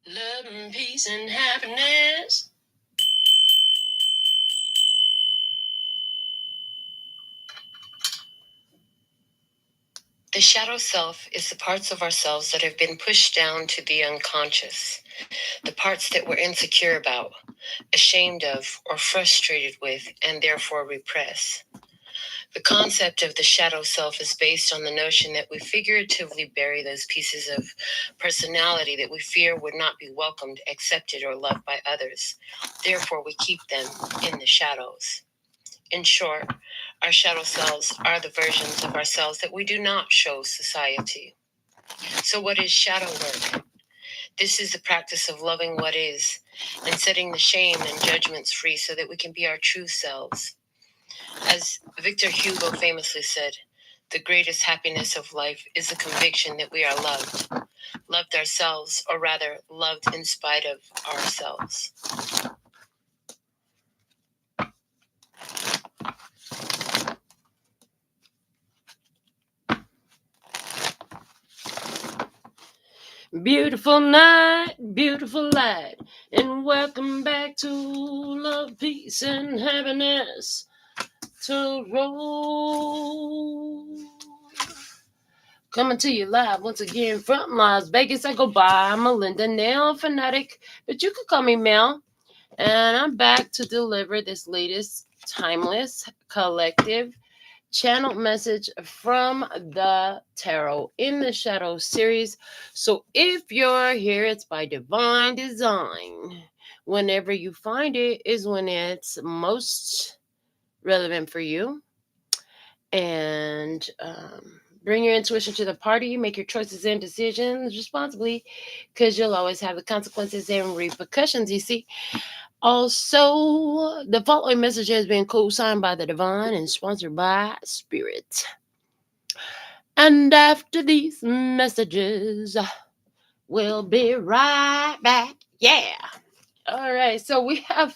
Love and peace and happiness. The shadow self is the parts of ourselves that have been pushed down to the unconscious, the parts that we're insecure about, ashamed of, or frustrated with, and therefore repress. The concept of the shadow self is based on the notion that we figuratively bury those pieces of personality that we fear would not be welcomed, accepted, or loved by others. Therefore, we keep them in the shadows. In short, our shadow selves are the versions of ourselves that we do not show society. So, what is shadow work? This is the practice of loving what is and setting the shame and judgments free so that we can be our true selves. As Victor Hugo famously said, the greatest happiness of life is the conviction that we are loved ourselves, or rather, loved in spite of ourselves. Beautiful night, beautiful light, and welcome back to Love, Peace, and Happiness. To roll. Coming to you live once again from Las Vegas. I go by Melinda NailFanatic, but you can call me Mel. And I'm back to deliver this latest timeless collective channel message from the Tarot in the Shadow series. So if you're here, it's by divine design. Whenever you find it is when it's most relevant for you. And bring your intuition to the party. Make your choices and decisions responsibly, because you'll always have the consequences and repercussions, you see. Also, the following message has been co-signed by the divine and sponsored by Spirit. And after these messages, we'll be right back. Yeah. All right. So we have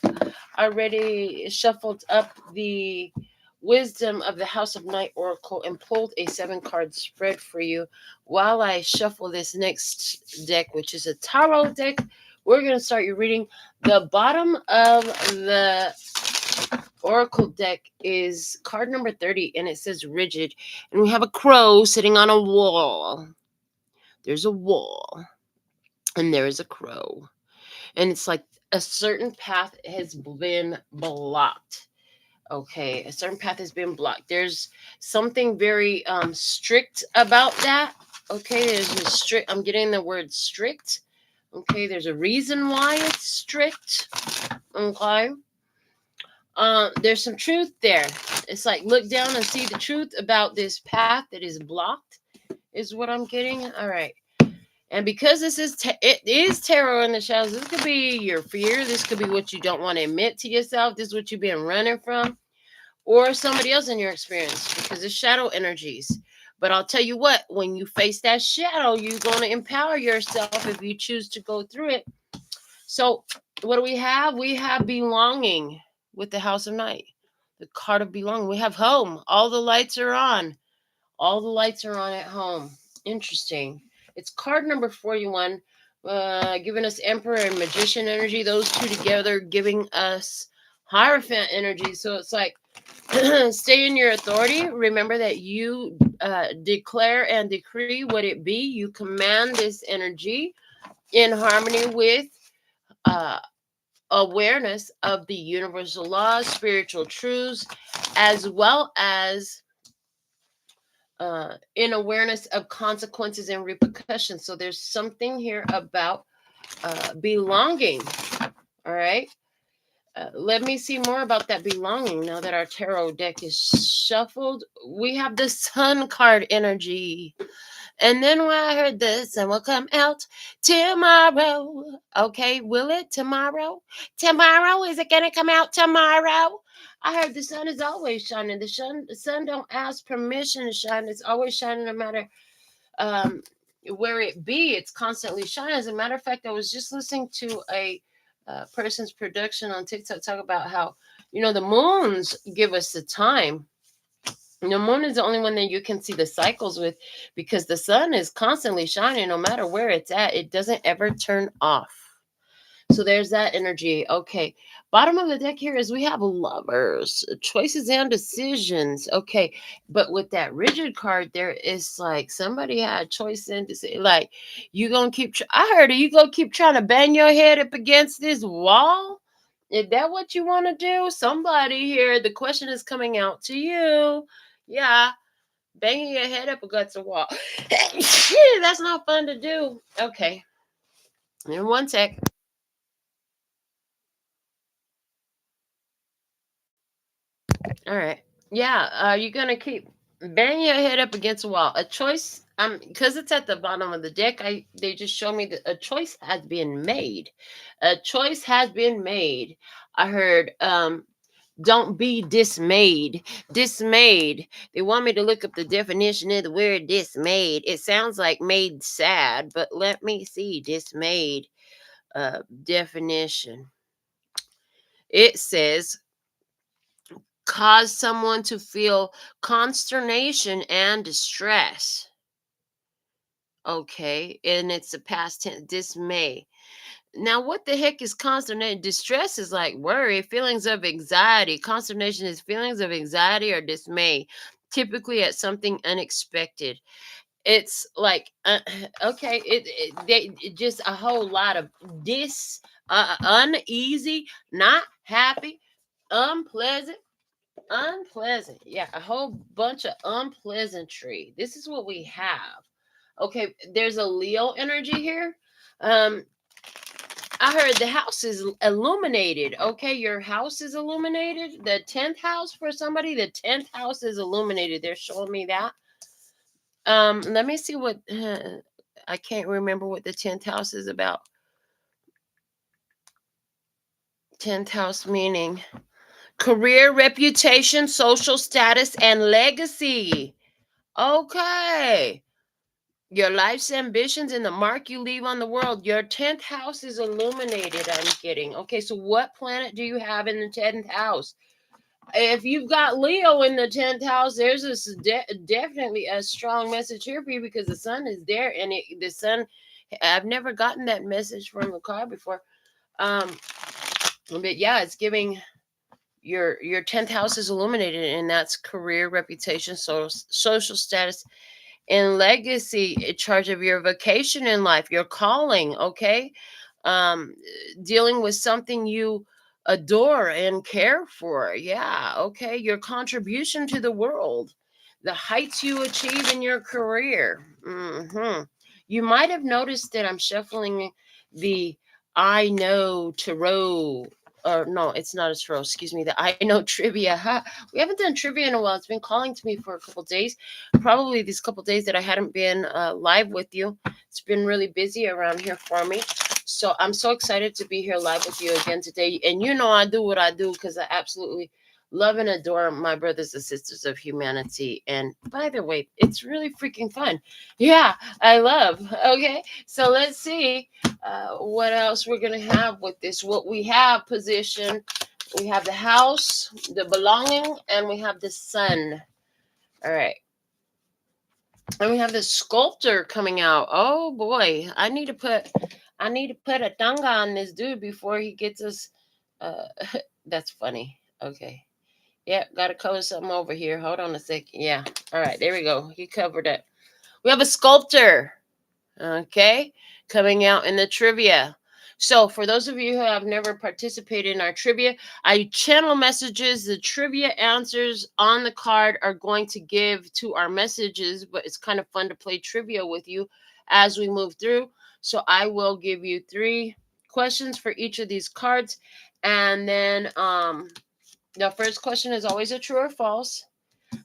already shuffled up the wisdom of the House of Night Oracle and pulled a 7-card spread for you. While I shuffle this next deck, which is a tarot deck, we're going to start your reading. The bottom of the Oracle deck is card number 30, and it says rigid. And we have a crow sitting on a wall. There's a wall, and there is a crow. And it's like a certain path has been blocked. Okay, a certain path has been blocked. There's something very strict about that. Okay, there's a strict. I'm getting the word strict. Okay, there's a reason why it's strict. Okay. There's some truth there. It's like look down and see the truth about this path that is blocked, is what I'm getting. All right. And because this is it is tarot in the shadows, this could be your fear. This could be what you don't want to admit to yourself. This is what you've been running from, or somebody else in your experience, because it's shadow energies. But I'll tell you what, when you face that shadow, you're going to empower yourself if you choose to go through it. So what do we have? We have belonging with the House of Night. The card of belonging. We have home. All the lights are on. All the lights are on at home. Interesting. It's card number 41, giving us Emperor and Magician energy. Those two together giving us Hierophant energy. So it's like, stay in your authority. Remember that you declare and decree what it be. You command this energy in harmony with awareness of the universal laws, spiritual truths, as well as in awareness of consequences and repercussions. So there's something here about belonging. All right. Let me see more about that belonging now that our tarot deck is shuffled. We have the Sun card energy. And then when I heard the sun will come out tomorrow. Okay, will it tomorrow? Tomorrow? Is it going to come out tomorrow? I heard the sun is always shining. The sun don't ask permission to shine. It's always shining no matter where it be. It's constantly shining. As a matter of fact, I was just listening to a person's production on TikTok talk about how, the moons give us the time. The moon is the only one that you can see the cycles with, because the sun is constantly shining no matter where it's at. It doesn't ever turn off. So there's that energy. Okay. Bottom of the deck here is we have lovers, choices and decisions. Okay. But with that rigid card, there is like somebody had choice and decision. Like, you gonna keep, I heard it, you gonna keep trying to bang your head up against this wall. Is that what you want to do? Somebody here, the question is coming out to you. Yeah. Banging your head up against the wall. That's not fun to do. Okay. In one sec. All right. Yeah, you're gonna keep banging your head up against a wall. A choice, because it's at the bottom of the deck. They just show me that a choice has been made. A choice has been made. I heard, don't be dismayed. Dismayed. They want me to look up the definition of the word dismayed. It sounds like made sad, but let me see. Dismayed. Definition. It says cause someone to feel consternation and distress. Okay, and it's a past tense, dismay. Now, what the heck is consternation? Distress is like worry, feelings of anxiety. Consternation is feelings of anxiety or dismay, typically at something unexpected. It's like, okay, just a whole lot of uneasy, not happy, unpleasant. Unpleasant. Yeah, a whole bunch of unpleasantry. This is what we have. Okay, there's a Leo energy here. Um, I heard the house is illuminated. Okay, your house is illuminated. The 10th house for somebody, the 10th house is illuminated. They're showing me that. Let me see what I can't remember what the 10th house is about. 10th house meaning career, reputation, social status, and legacy. Okay. Your life's ambitions and the mark you leave on the world. Your 10th house is illuminated, I'm getting. Okay, so what planet do you have in the 10th house? If you've got Leo in the 10th house, there's definitely a strong message here for you, because the sun is there, and the sun, I've never gotten that message from a card before. But yeah, it's giving your 10th house is illuminated, and that's career, reputation, social status, and legacy, in charge of your vocation in life, your calling. Okay, um dealing with something you adore and care for. Yeah, okay, your contribution to the world, the heights you achieve in your career. You might have noticed that I'm shuffling the I know tarot, or no, it's not a tarot, excuse me, the I know trivia. We haven't done trivia in a while. It's been calling to me for a couple days, probably these couple days that I hadn't been live with you. It's been really busy around here for me. So I'm so excited to be here live with you again today. And you know I do what I do because I absolutely love and adore my brothers and sisters of humanity. And by the way, it's really freaking fun. Yeah, I love. Okay, so let's see what else we're going to have with this. What we have position, we have the house, the belonging, and we have the sun. All right. And we have this sculptor coming out. Oh boy, I need to put a tongue on this dude before he gets us. Uh, that's funny. Okay. Yeah, gotta cover something over here. Hold on a second. Yeah. All right, there we go. He covered it. We have a sculptor. Okay, coming out in the trivia. So, for those of you who have never participated in our trivia, I channel messages. The trivia answers on the card are going to give to our messages, but it's kind of fun to play trivia with you as we move through. So, I will give you 3 questions for each of these cards, and then the first question is always a true or false.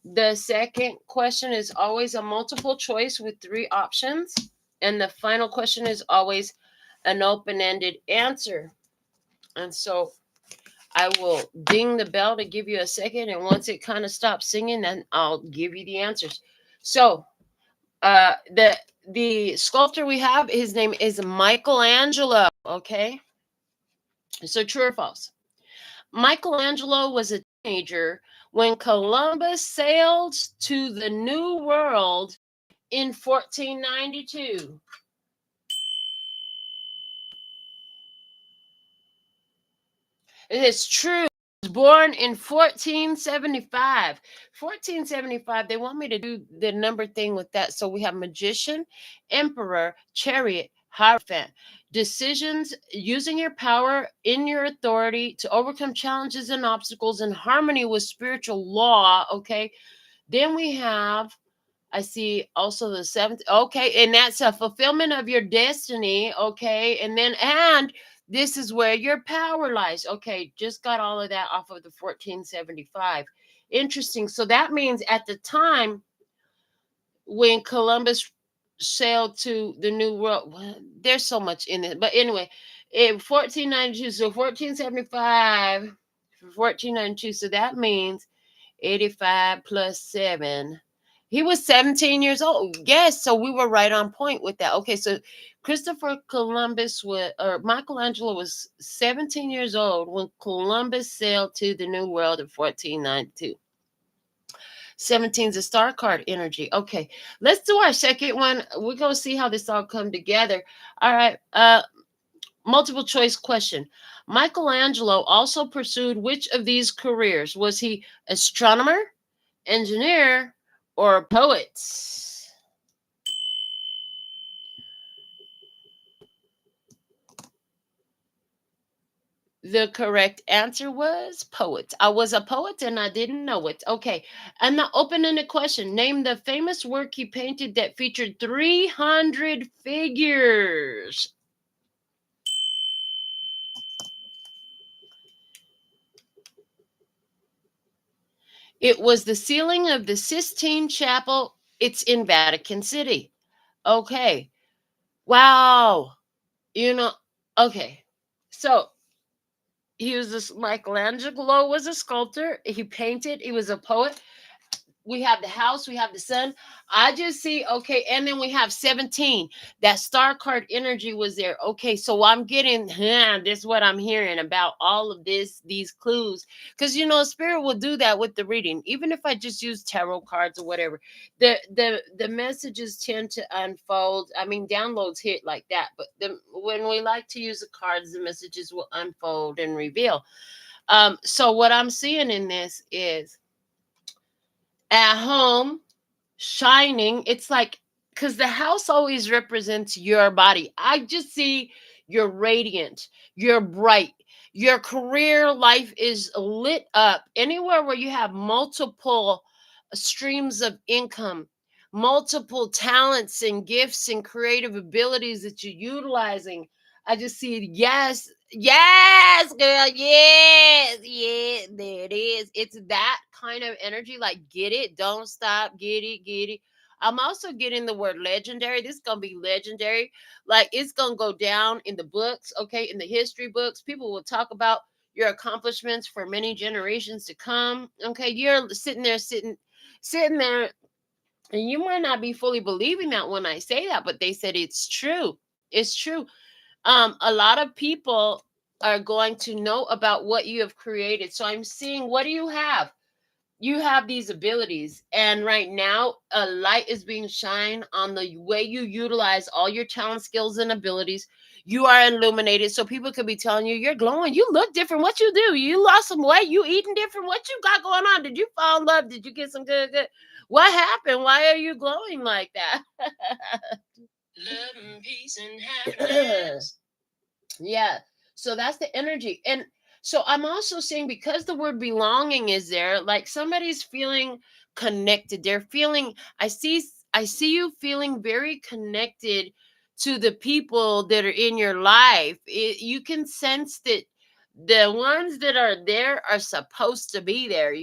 The second question is always a multiple choice with 3 options. And the final question is always an open-ended answer. And so I will ding the bell to give you a second. And once it kind of stops singing, then I'll give you the answers. So the sculptor we have, his name is Michelangelo. Okay. So true or false? Michelangelo was a teenager when Columbus sailed to the New World in 1492. It is true. He was born in 1475. 1475, they want me to do the number thing with that. So we have magician, emperor, chariot, hierophant. Decisions, using your power in your authority to overcome challenges and obstacles in harmony with spiritual law. Okay. Then we have, I see also the seventh. Okay. And that's a fulfillment of your destiny. Okay. And this is where your power lies. Okay. Just got all of that off of the 1475. Interesting. So that means at the time when Columbus sailed to the New World, well, there's so much in it. But anyway, in 1492, so 1475, 1492. So that means 85 plus 7. He was 17 years old. Yes, so we were right on point with that. Okay, so Christopher Columbus was, or Michelangelo was 17 years old when Columbus sailed to the New World in 1492. 17 is a star card energy. Okay, let's do our second one. We're going to see how this all come together. All right, multiple choice question. Michelangelo also pursued which of these careers? Was he astronomer, engineer, or poet? The correct answer was poet. I was a poet and I didn't know it. Okay. And the open-ended question. Name the famous work he painted that featured 300 figures. It was the ceiling of the Sistine Chapel. It's in Vatican City. Okay. Wow. You know, okay. So he was this Michelangelo was a sculptor. He painted. He was a poet. We have the house, we have the sun. I just see, okay, and then we have 17. That star card energy was there. Okay, so I'm getting this is what I'm hearing about all of these clues. Because spirit will do that with the reading. Even if I just use tarot cards or whatever. The messages tend to unfold. I mean, downloads hit like that, but when we like to use the cards, the messages will unfold and reveal. So what I'm seeing in this is at home, shining. It's like, because the house always represents your body. I just see you're radiant, you're bright, your career life is lit up. Anywhere where you have multiple streams of income, multiple talents and gifts and creative abilities that you're utilizing. I just see, yes, yes, girl, yes, yeah, there it is. It's that kind of energy. Like, get it, don't stop, get it, get it. I'm also getting the word legendary. This is gonna be legendary. Like, it's gonna go down in the books, okay, in the history books. People will talk about your accomplishments for many generations to come. Okay, you're sitting there, and you might not be fully believing that when I say that, but they said it's true. It's true. A lot of people are going to know about what you have created. So I'm seeing, what do you have? You have these abilities, and right now a light is being shined on the way you utilize all your talent, skills, and abilities. You are illuminated, so people could be telling you, you're glowing, you look different, what you do, you lost some weight, you eating different, what you got going on, did you fall in love, did you get some good, what happened, why are you glowing like that? Love and peace and happiness. Yeah. So that's the energy. And so I'm also saying, because the word belonging is there, like somebody's feeling connected. They're feeling, I see you feeling very connected to the people that are in your life. You can sense that the ones that are there are supposed to be there.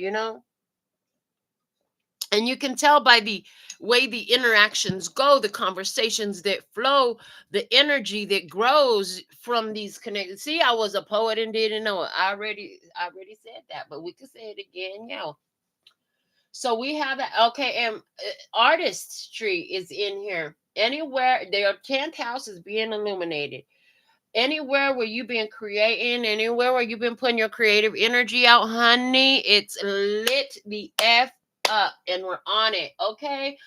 And you can tell by the way the interactions go, the conversations that flow, the energy that grows from these connections. See, I was a poet and didn't know it. I already said that, but we could say it again. So we have that. Okay, and artistry is in here. Anywhere their 10th house is being illuminated. Anywhere where you've been creating, anywhere where you've been putting your creative energy out, honey, it's lit the F up and we're on it. Okay.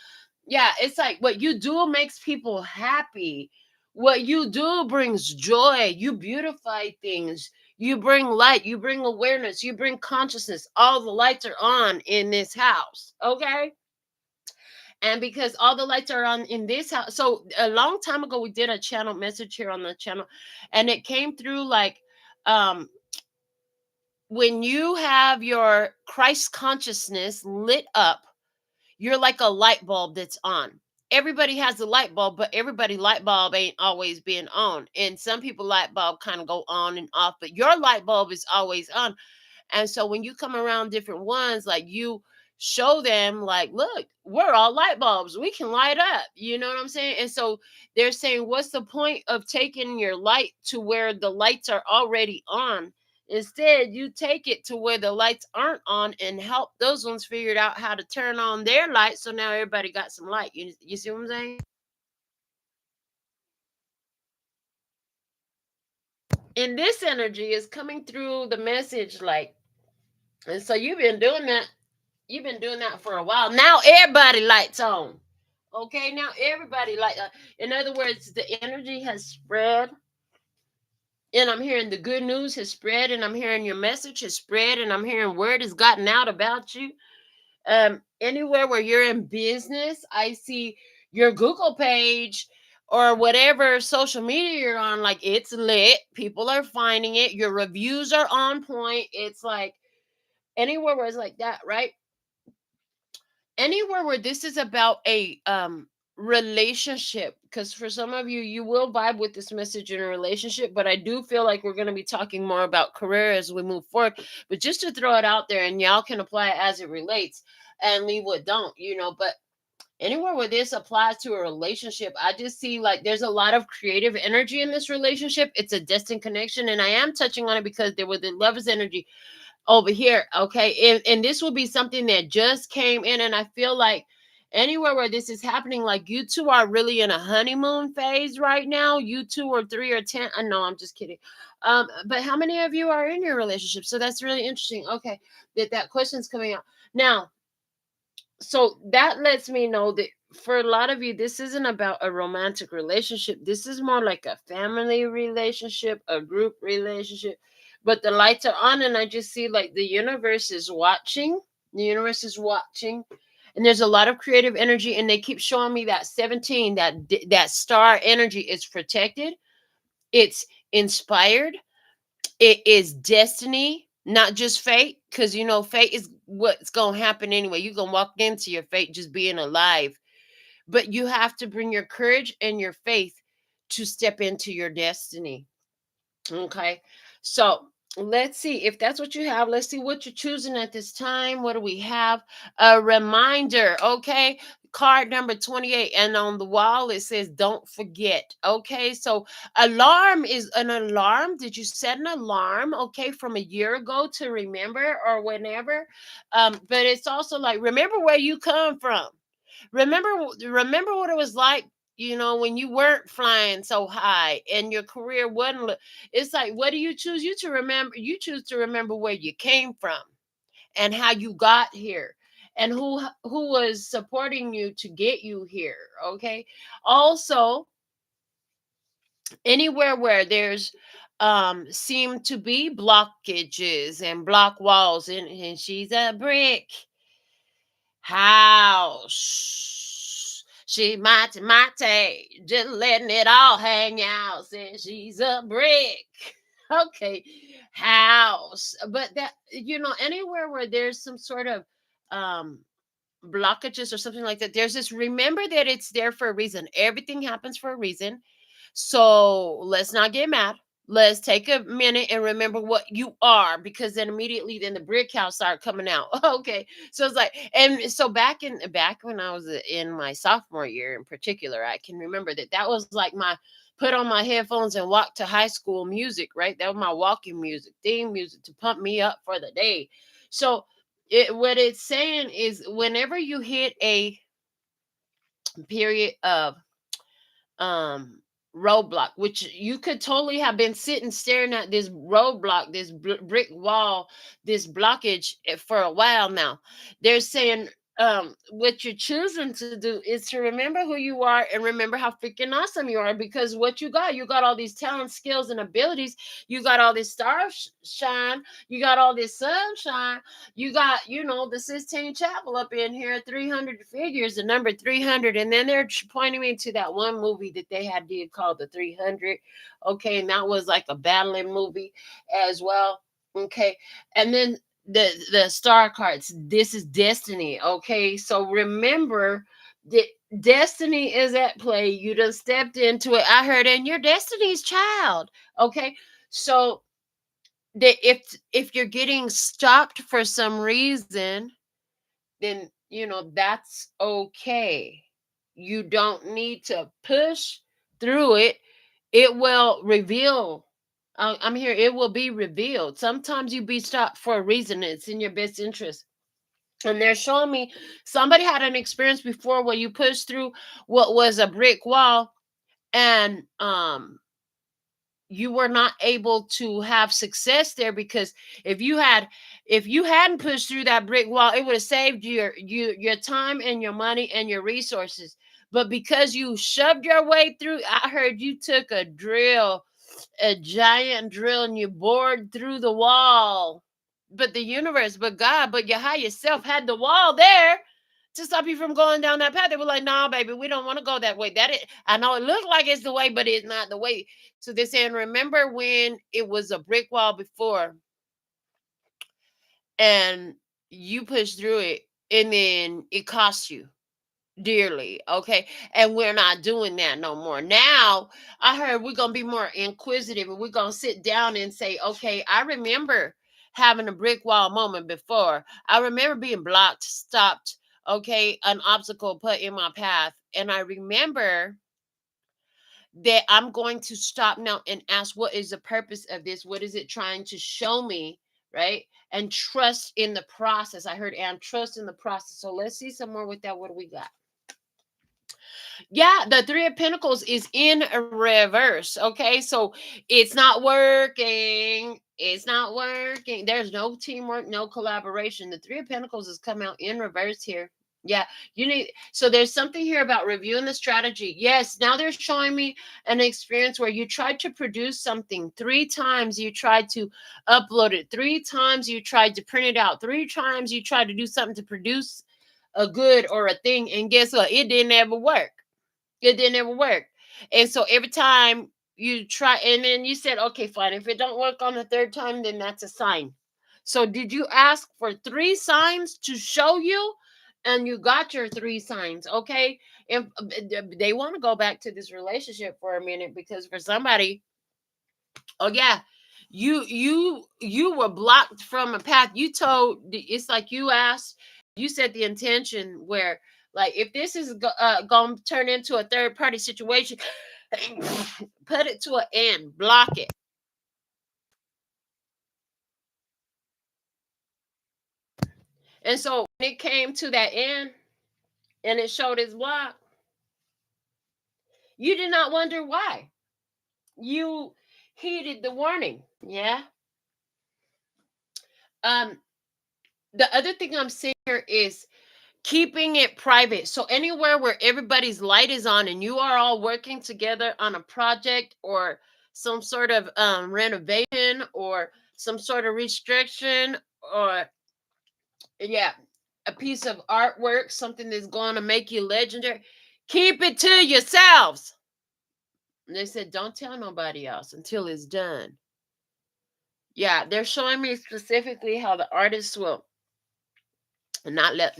Yeah, it's like what you do makes people happy. What you do brings joy. You beautify things. You bring light. You bring awareness. You bring consciousness. All the lights are on in this house. Okay. And because all the lights are on in this house, so a long time ago we did a channel message here on the channel, and it came through like, um when you have your Christ consciousness lit up, you're like a light bulb that's on. Everybody has a light bulb, but everybody light bulb ain't always being on, and some people light bulb kind of go on and off, but your light bulb is always on. And so when you come around different ones, like, you show them like, look, we're all light bulbs. We can light up. You know what I'm saying? And so they're saying, what's the point of taking your light to where the lights are already on? Instead, you take it to where the lights aren't on and help those ones figure out how to turn on their light. So now everybody got some light. You see what I'm saying? And this energy is coming through the message like, and so you've been doing that. You've been doing that for a while. Now everybody lights on. Okay, now everybody in other words, the energy has spread, and I'm hearing the good news has spread, and I'm hearing your message has spread, and I'm hearing word has gotten out about you. Anywhere where you're in business, I see your Google page or whatever social media you're on, like, it's lit. People are finding it. Your reviews are on point. It's like anywhere where it's like that, right? Anywhere where this is about a relationship, because for some of you, you will vibe with this message in a relationship, but I do feel like we're going to be talking more about career as we move forward. But just to throw it out there, and y'all can apply it as it relates and leave what don't, but anywhere where this applies to a relationship, I just see like there's a lot of creative energy in this relationship. It's a destined connection, and I am touching on it because there was the lover's energy over here. Okay. And this will be something that just came in. And I feel like anywhere where this is happening, like, you two are really in a honeymoon phase right now. You two or three or 10. No, I'm just kidding. But how many of you are in your relationship? So that's really interesting. Okay. That question's coming out. Now, so that lets me know that for a lot of you, this isn't about a romantic relationship. This is more like a family relationship, a group relationship. But the lights are on, and I just see like the universe is watching. The universe is watching, and there's a lot of creative energy. And they keep showing me that 17, that star energy is protected. It's inspired. It is destiny, not just fate, because fate is what's gonna happen anyway. You're gonna walk into your fate just being alive. But you have to bring your courage and your faith to step into your destiny. Okay. So let's see if that's what you have. Let's see what you're choosing at this time. What do we have? A reminder. Okay. Card number 28. And on the wall, it says, don't forget. Okay. So alarm is an alarm. Did you set an alarm? Okay. From a year ago to remember or whenever. But it's also like, remember where you come from. Remember what it was like, when you weren't flying so high and your career wasn't. It's like, what do you choose? You choose to remember where you came from and how you got here, and who was supporting you to get you here. Okay. Also, anywhere where there's seem to be blockages and block walls, and she's a brick house. She mighty, just letting it all hang out. Says she's a brick. Okay, house. But that, anywhere where there's some sort of um blockages or something like that, there's this, remember that it's there for a reason. Everything happens for a reason. So let's not get mad. Let's take a minute and remember what you are, because then immediately then the brick house start coming out. Okay. So it's like, and so back when I was in my sophomore year in particular, I can remember that was like my put on my headphones and walk to high school music, right? That was my walking music, theme music to pump me up for the day. So what it's saying is, whenever you hit a period of um roadblock, which you could totally have been sitting staring at this roadblock, this brick wall, this blockage for a while now. They're saying what you're choosing to do is to remember who you are and remember how freaking awesome you are, because what you got all these talents, skills, and abilities. You got all this shine, you got all this sunshine, you got, the Sistine Chapel up in here, 300 figures, the number 300. And then they're pointing me to that one movie that they had did called The 300. Okay. And that was like a battling movie as well. Okay. And then the star cards, this is destiny. Okay. So remember that destiny is at play. You done stepped into it. I heard, and your destiny's child. Okay. So that if you're getting stopped for some reason, then that's okay. You don't need to push through it. It will reveal. I'm here. It will be revealed. Sometimes you be stopped for a reason. It's in your best interest. And they're showing me somebody had an experience before where you pushed through what was a brick wall, and you were not able to have success there, because if you hadn't pushed through that brick wall, it would have saved your time and your money and your resources. But because you shoved your way through, I heard you took a giant drill, and you bored through the wall. But the universe, but God, but your higher self had the wall there to stop you from going down that path. They were like, "No, baby, we don't want to go that way. I know it looked like it's the way, but it's not the way." So they're saying, remember when it was a brick wall before, and you pushed through it, and then it cost you dearly. Okay. And we're not doing that no more. Now I heard we're gonna be more inquisitive, and we're gonna sit down and say, okay, I remember having a brick wall moment before. I remember being blocked, stopped, okay, an obstacle put in my path. And I remember that I'm going to stop now and ask, what is the purpose of this? What is it trying to show me? Right. And trust in the process. I heard, and trust in the process. So let's see some more with that. What do we got? Yeah, the Three of Pentacles is in reverse. Okay, so it's not working. It's not working. There's no teamwork, no collaboration. The Three of Pentacles has come out in reverse here. Yeah, you need. So there's something here about reviewing the strategy. Yes, now they're showing me an experience where you tried to produce something 3 times. You tried to upload it 3 times. You tried to print it out 3 times. You tried to do something to produce a good or a thing, and guess what? It didn't ever work. It didn't ever work. And so every time you try, and then you said, okay, fine. If it don't work on the 3rd time, then that's a sign. So did you ask for 3 signs to show you? And you got your 3 signs. Okay. If they want to go back to this relationship for a minute, because for somebody, oh yeah, you were blocked from a path. You told, it's like you asked, you set the intention where, like, if this is going to turn into a third party situation, put it to an end, block it. And so when it came to that end and it showed its block, you did not wonder why. You heeded the warning. Yeah. um the other thing I'm seeing here is keeping it private. So anywhere where everybody's light is on and you are all working together on a project, or some sort of renovation, or some sort of restriction, or yeah, a piece of artwork, something that's going to make you legendary, keep it to yourselves. And they said, don't tell nobody else until it's done. Yeah, they're showing me specifically how the artists will and not let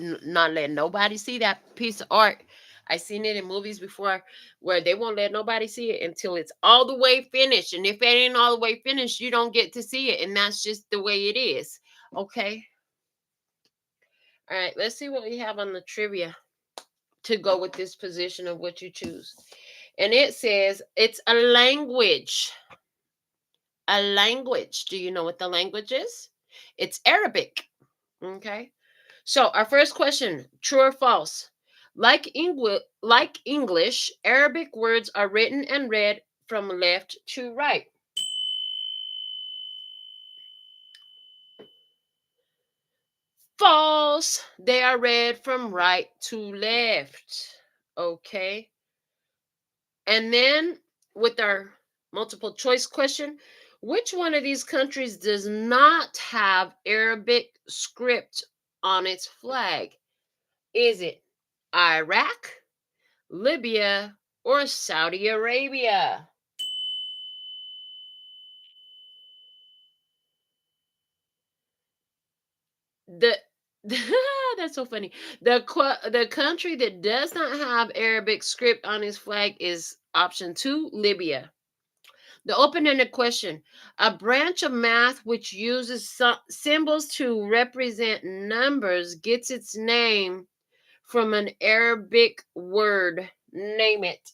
nobody see that piece of art. I seen it in movies before where they won't let nobody see it until it's all the way finished. And if it ain't all the way finished, you don't get to see it. And that's just the way it is. Okay. All right. Let's see what we have on the trivia to go with this position of what you choose. And it says it's a language. A language. Do you know what the language is? It's Arabic. Okay. So our first question, true or false? Like English, Arabic words are written and read from left to right. False. They are read from right to left. Okay. And then with our multiple choice question, which one of these countries does not have Arabic script on its flag? Is it Iraq, Libya, or Saudi Arabia? The That's so funny. The country that does not have Arabic script on its flag is option 2, Libya. The open-ended question: a branch of math which uses symbols to represent numbers gets its name from an Arabic word. Name it.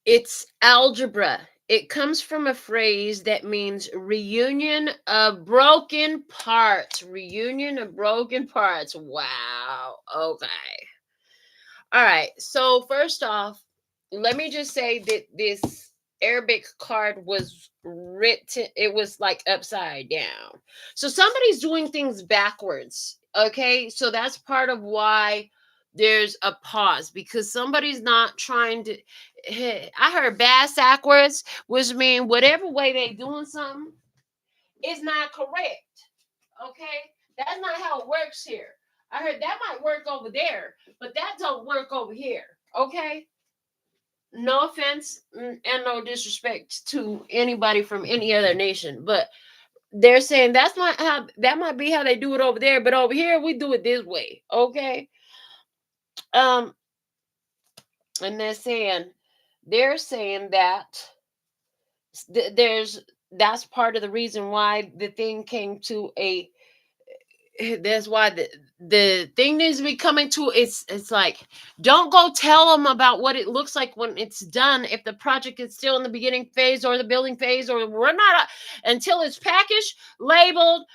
It's algebra. It comes from a phrase that means reunion of broken parts. Reunion of broken parts. Wow. Okay. All right. So, first off, let me just say that this Arabic card was written, it was like upside down. So, somebody's doing things backwards. Okay. So, that's part of why there's a pause because somebody's not trying to. I heard backwards, which mean whatever way they doing something is not correct. Okay. That's not how it works here. I heard that might work over there, but that don't work over here. Okay. No offense and no disrespect to anybody from any other nation, but they're saying that's not how that might be how they do it over there, but over here we do it this way. Okay. Um, and they're saying that there's that's part of the reason why the thing came to a that's why the thing needs to be coming to it's like don't go tell them about what it looks like when it's done if the project is still in the beginning phase or the building phase or we're not until it's packaged labeled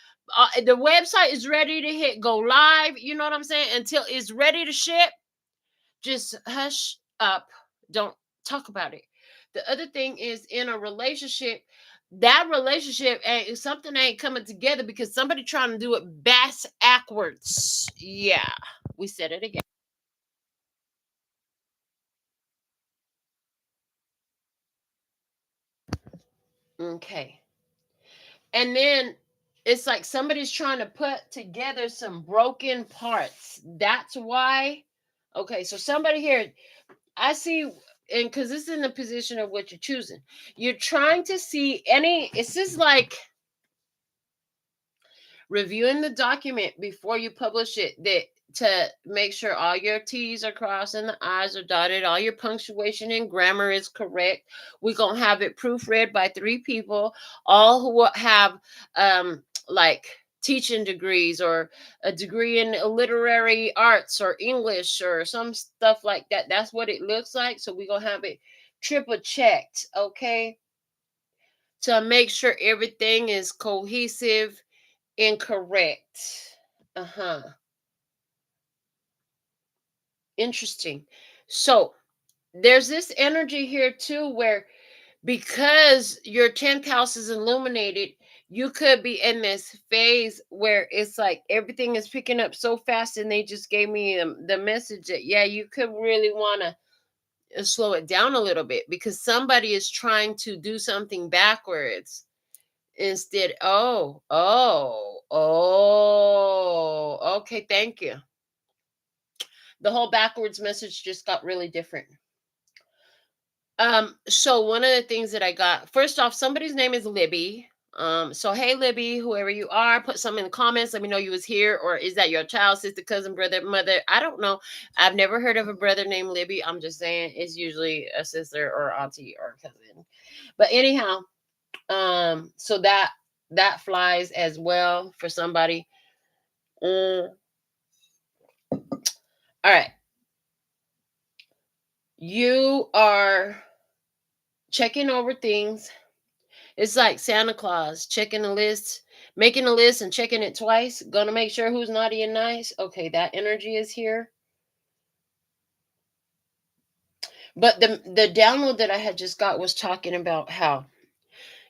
the website is ready to hit go live, you know what I'm saying, until it's ready to ship. Just hush up, don't talk about it. The other thing is in a relationship, that relationship ain't something ain't coming together because somebody trying to do it backwards. Yeah, we said it again. Okay. And then it's like somebody's trying to put together some broken parts. That's why. Okay, so somebody here, I see, and because this is in the position of what you're choosing, you're trying to see any. It's just like reviewing the document before you publish it that to make sure all your T's are crossed and the I's are dotted, all your punctuation and grammar is correct. We're gonna have it proofread by 3 people, all who will have like teaching degrees or a degree in literary arts or English or some stuff like that. That's what it looks like. So we're gonna have it triple checked, okay? To make sure everything is cohesive. Incorrect. Uh-huh. Interesting. So there's this energy here too where because your 10th house is illuminated, you could be in this phase where it's like everything is picking up so fast and they just gave me the message that yeah, you could really want to slow it down a little bit because somebody is trying to do something backwards instead. Okay, thank you. The whole backwards message just got really different. So one of the things that I got, first off, somebody's name is Libby. So hey Libby, whoever you are, put something in the comments. Let me know you was here, or is that your child, sister, cousin, brother, mother? I don't know. I've never heard of a brother named Libby. I'm just saying it's usually a sister or auntie or cousin. But anyhow, so that flies as well for somebody. All right. You are checking over things. It's like Santa Claus checking a list, making a list and checking it twice. Gonna make sure who's naughty and nice. Okay, that energy is here. But the download that I had just got was talking about how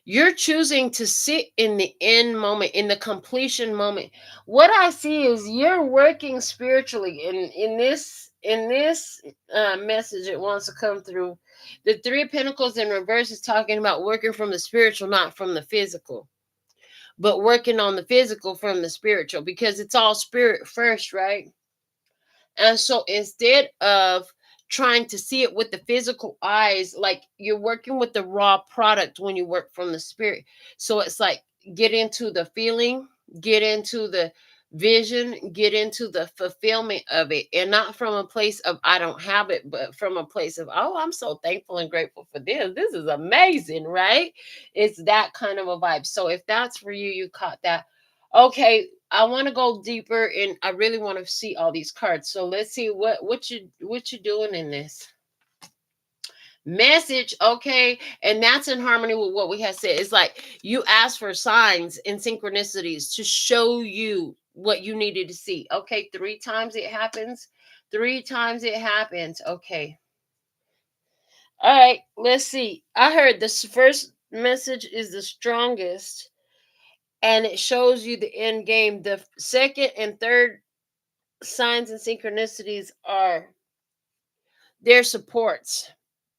you're choosing to sit in the end moment, in the completion moment. What I see is you're working spiritually in this message it wants to come through. The Three of Pentacles in reverse is talking about working from the spiritual, not from the physical, but working on the physical from the spiritual, because it's all spirit first, right? And so instead of trying to see it with the physical eyes, like you're working with the raw product when you work from the spirit. So it's like get into the feeling, get into the vision, get into the fulfillment of it. And not from a place of I don't have it, but from a place of, oh, I'm so thankful and grateful for this. This is amazing, right? It's that kind of a vibe. So if that's for you, you caught that. Okay, I want to go deeper and I really want to see all these cards. So let's see what you doing in this message. Okay, and that's in harmony with what we have said. It's like you ask for signs and synchronicities to show you what you needed to see. Okay, 3 times it happens. 3 times it happens. Okay. All right, let's see. I heard this first message is the strongest and it shows you the end game. The second and third signs and synchronicities are their supports.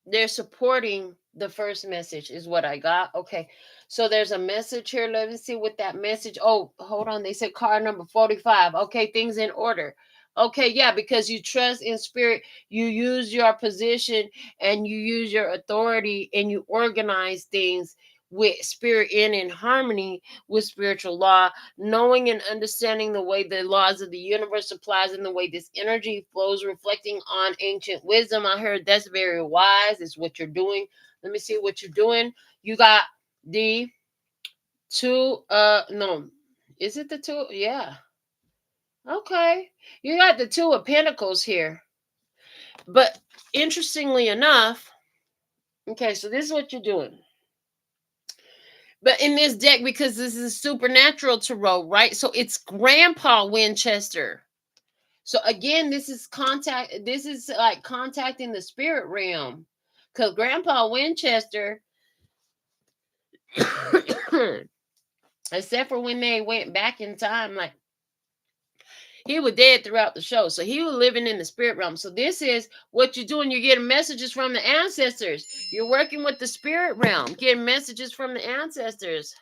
They're supporting the first message is what I got. Okay. So there's a message here. Let me see what that message. Oh, hold on. They said card number 45. Okay, things in order. Okay, yeah, because you trust in spirit, you use your position and you use your authority and you organize things with spirit in harmony with spiritual law, knowing and understanding the way the laws of the universe applies and the way this energy flows, reflecting on ancient wisdom. I heard that's very wise. Is what you're doing. Let me see what you're doing. You got the two. No, is it the two? Yeah. Okay. You got the Two of Pentacles here. But interestingly enough, okay, so this is what you're doing. But in this deck, because this is supernatural tarot, right? So it's Grandpa Winchester. So again, this is contact. This is like contacting the spirit realm, because Grandpa Winchester, except for when they went back in time, like he was dead throughout the show. So he was living in the spirit realm. So this is what you're doing. You're getting messages from the ancestors. You're working with the spirit realm, getting messages from the ancestors.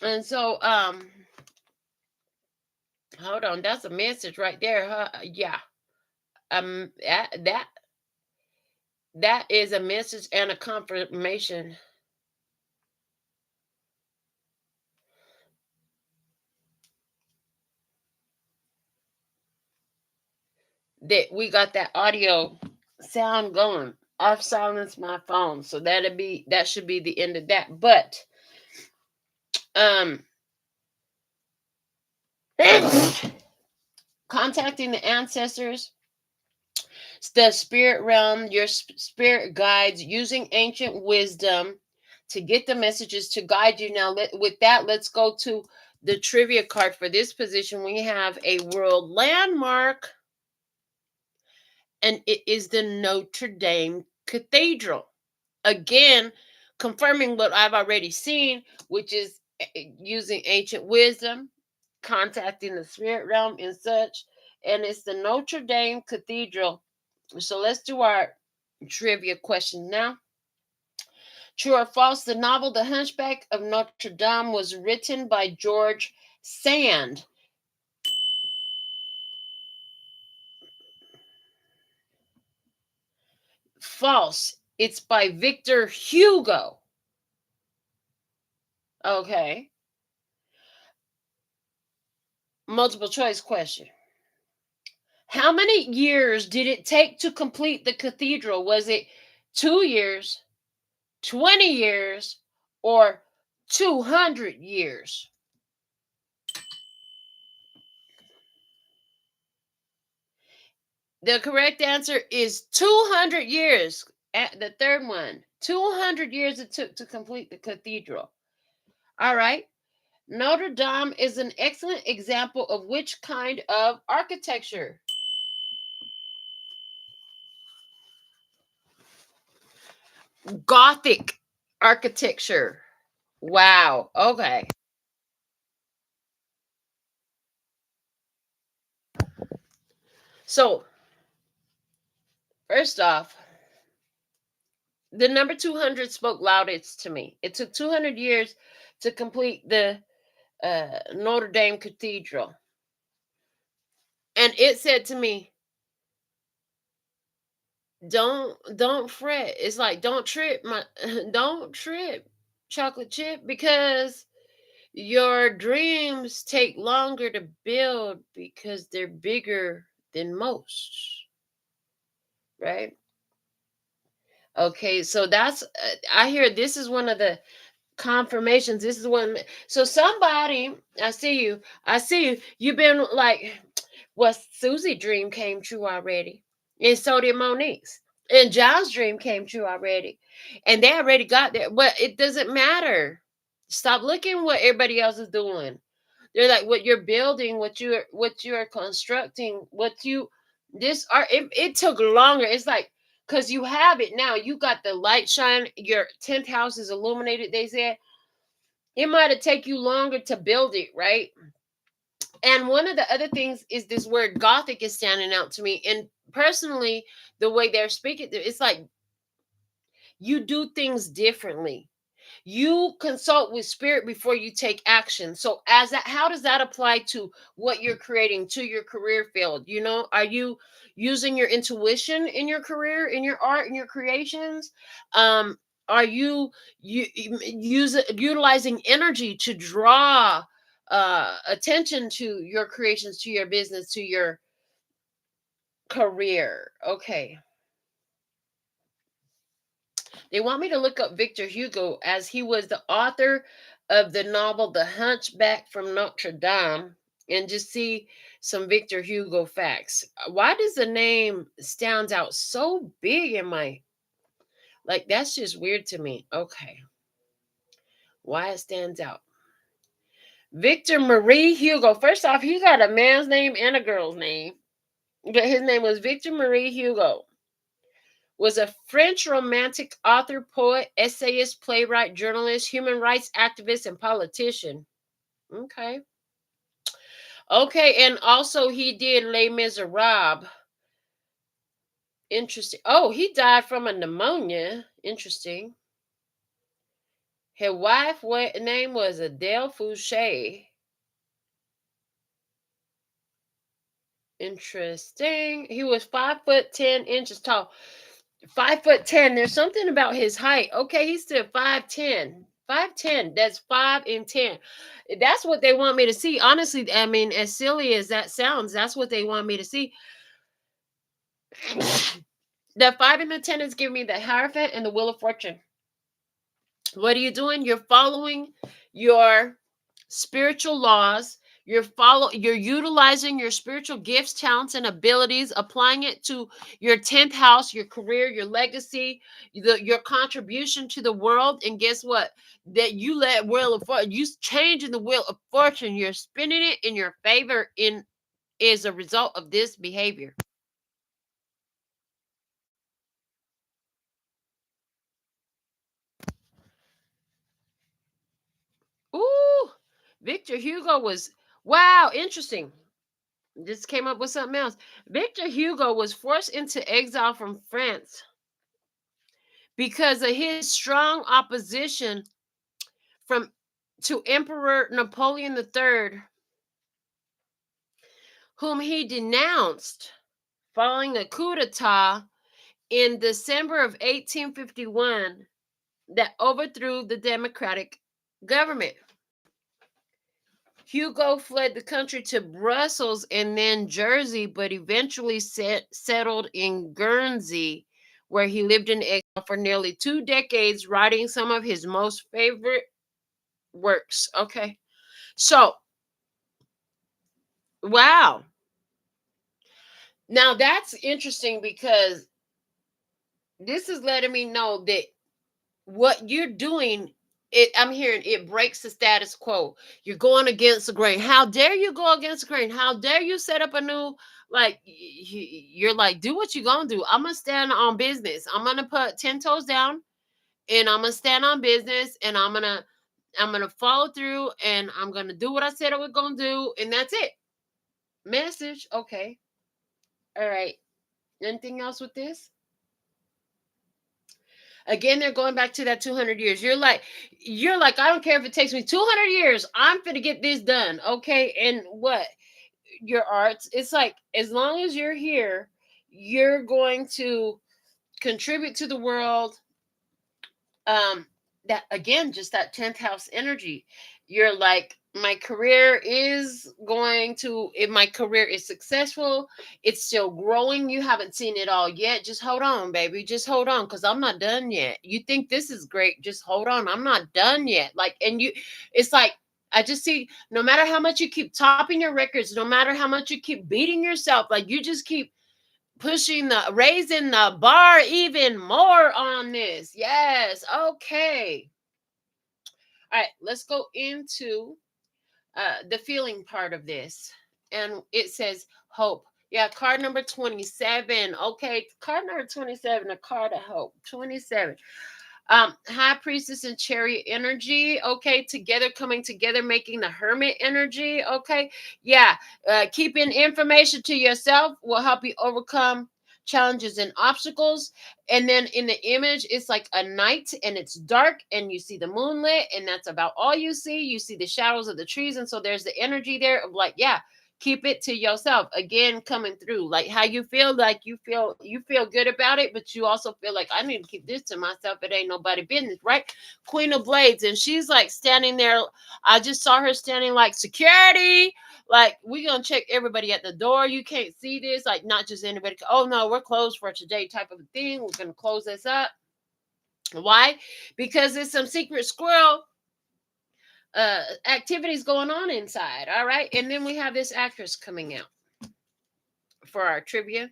And so, hold on, that's a message right there, huh? Yeah. That is a message and a confirmation. That we got that audio sound going. I've silenced my phone, so that should be the end of that. But um contacting the ancestors, the spirit realm, your spirit guides, using ancient wisdom to get the messages to guide you. Now with that, let's go to the trivia card. For this position, we have a world landmark, and it is the Notre Dame Cathedral. Again, confirming what I've already seen, which is using ancient wisdom, contacting the spirit realm and such. And it's the Notre Dame Cathedral. So let's do our trivia question now. True or false, the novel The Hunchback of Notre Dame was written by George Sand. False, it's by Victor Hugo. Okay. Multiple choice question. How many years did it take to complete the cathedral? Was it 2 years, 20 years, or 200 years? The correct answer is 200 years. At the third one, 200 years it took to complete the cathedral. All right. Notre Dame is an excellent example of which kind of architecture? Gothic architecture. Wow. Okay. So, first off, the number 200 spoke loudest to me. It took 200 years to complete the Notre Dame Cathedral. And it said to me, don't fret. It's like don't trip don't trip, chocolate chip, because your dreams take longer to build because they're bigger than most, right? Okay, so that's I hear this is one of the confirmations. This is one. So somebody, I see you. You've been like, well, Susie's dream came true already, and so did Monique's, and John's dream came true already, and they already got there. But it doesn't matter. Stop looking what everybody else is doing. They're like what you're building, what you're constructing, what you this art. It took longer. It's like because you have it now. You got the light shine. Your 10th house is illuminated. They said it might have taken you longer to build it, right? And one of the other things is this word Gothic is standing out to me. And personally, the way they're speaking, it's like you do things differently. You consult with spirit before you take action. So as that, how does that apply to what you're creating, to your career field? Are you using your intuition in your career, in your art, in your creations? Are utilizing energy to draw attention to your creations, to your business, to your career? Okay. They want me to look up Victor Hugo, as he was the author of the novel The Hunchback from Notre Dame, and just see some Victor Hugo facts. Why does the name stands out so big in my, like, that's just weird to me. Okay. Why it stands out. Victor Marie Hugo. First off, he got a man's name and a girl's name. But his name was Victor Marie Hugo. Was a French romantic author, poet, essayist, playwright, journalist, human rights activist, and politician. Okay. Okay, and also he did Les Miserables. Interesting. Oh, he died from a pneumonia. Interesting. His wife name was Adele Fouché. Interesting. He was 5'10" tall. 5'10". There's something about his height. Okay, he's still 5'10". 5'10". That's 5 and 10. That's what they want me to see. Honestly, I mean, as silly as that sounds, that's what they want me to see. The 5 and the 10 is giving me the Hierophant and the Wheel of Fortune. What are you doing? You're following your spiritual laws. You're utilizing your spiritual gifts, talents, and abilities, applying it to your 10th house, your career, your legacy, your contribution to the world. And guess what? That you let wheel of fortune, you changing the wheel of fortune. You're spinning it in your favor in is a result of this behavior. Ooh, Victor Hugo was, wow, interesting. Just came up with something else. Victor Hugo was forced into exile from France because of his strong opposition from to Emperor Napoleon III, whom he denounced following a coup d'etat in December of 1851 that overthrew the democratic government. Hugo fled the country to Brussels and then Jersey, but eventually settled in Guernsey, where he lived in exile for nearly 2 decades, writing some of his most favorite works. Okay. So, wow. Now that's interesting because This is letting me know that what you're doing, I'm hearing it breaks the status quo. You're going against the grain. How dare you go against the grain? How dare you set up a new, like, you're like, do what you're gonna do. I'm gonna stand on business. I'm gonna put 10 toes down, and I'm gonna stand on business, and I'm gonna follow through, and I'm gonna do what I said I was gonna do, and that's it. Message. Okay. All right. Anything else with this? Again, they're going back to that 200 years. You're like, I don't care if it takes me 200 years. I'm going to get this done. Okay. And what? Your arts. It's like, as long as you're here, you're going to contribute to the world. um that, again, just that 10th house energy. You're like, my career is going to, if my career is successful, it's still growing. You haven't seen it all yet. Just hold on, baby. Just hold on, because I'm not done yet. You think this is great? Just hold on, I'm not done yet. Like, and you, it's like, I just see, no matter how much you keep topping your records, no matter how much you keep beating yourself, like, you just keep raising the bar even more on this. Yes. Okay. All right. Let's go into the feeling part of this. And it says hope. Yeah. Card number 27. Okay. Card number 27, a card of hope. 27. High priestess and chariot energy. Okay, together, coming together, making the hermit energy. Okay, yeah. Keeping information to yourself will help you overcome challenges and obstacles. And then in the image, it's like a night, and it's dark, and you see the moonlit, and that's about all you see. You see the shadows of the trees, and so there's the energy there of, like, yeah, keep it to yourself. Again, coming through, like, how you feel, like, you feel good about it, but you also feel like, I need to keep this to myself. It ain't nobody business, right? Queen of Blades, and she's like standing there. I just saw her standing like, security, like, we gonna check everybody at the door. You can't see this, like, not just anybody. Oh no, we're closed for today, type of a thing. We're gonna close this up. Why? Because there's some secret squirrel activities going on inside. All right. And then we have this actress coming out for our trivia.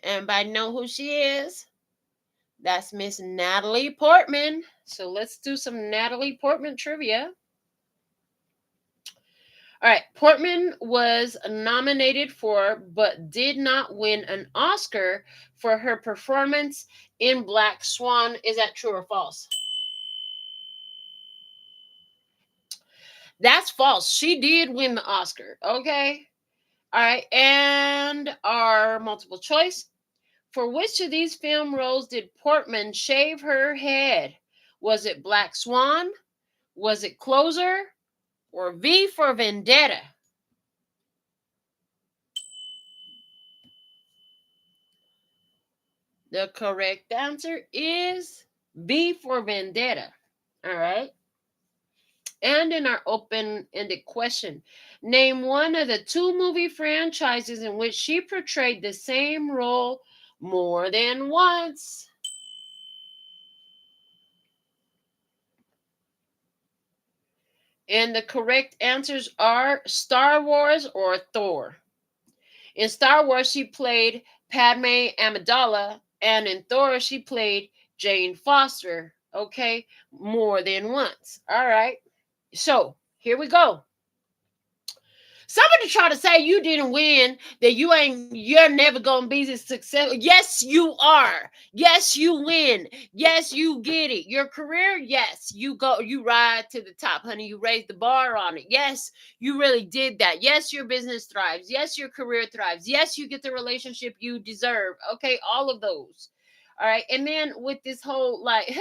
Everybody know who she is? That's Miss Natalie Portman. So let's do some Natalie Portman trivia. All right. Portman was nominated for, but did not win an Oscar for her performance in Black Swan. Is that true or false? That's false. She did win the Oscar. Okay. All right. And our multiple choice. For which of these film roles did Portman shave her head? Was it Black Swan? Was it Closer? Or V for Vendetta? The correct answer is V for Vendetta. All right. And in our open ended question, name one of the two movie franchises in which she portrayed the same role more than once. And the correct answers are Star Wars or Thor. In Star Wars, she played Padme Amidala, and in Thor, she played Jane Foster. Okay, more than once. All right. So here we go. Somebody try to say you didn't win, that you're never gonna be this successful. Yes, you are. Yes, you win. Yes, you get it. Your career, yes, you ride to the top, honey. You raised the bar on it. Yes, you really did that. Yes, your business thrives. Yes, your career thrives. Yes, you get the relationship you deserve. Okay, all of those. All right, and then with this whole, like,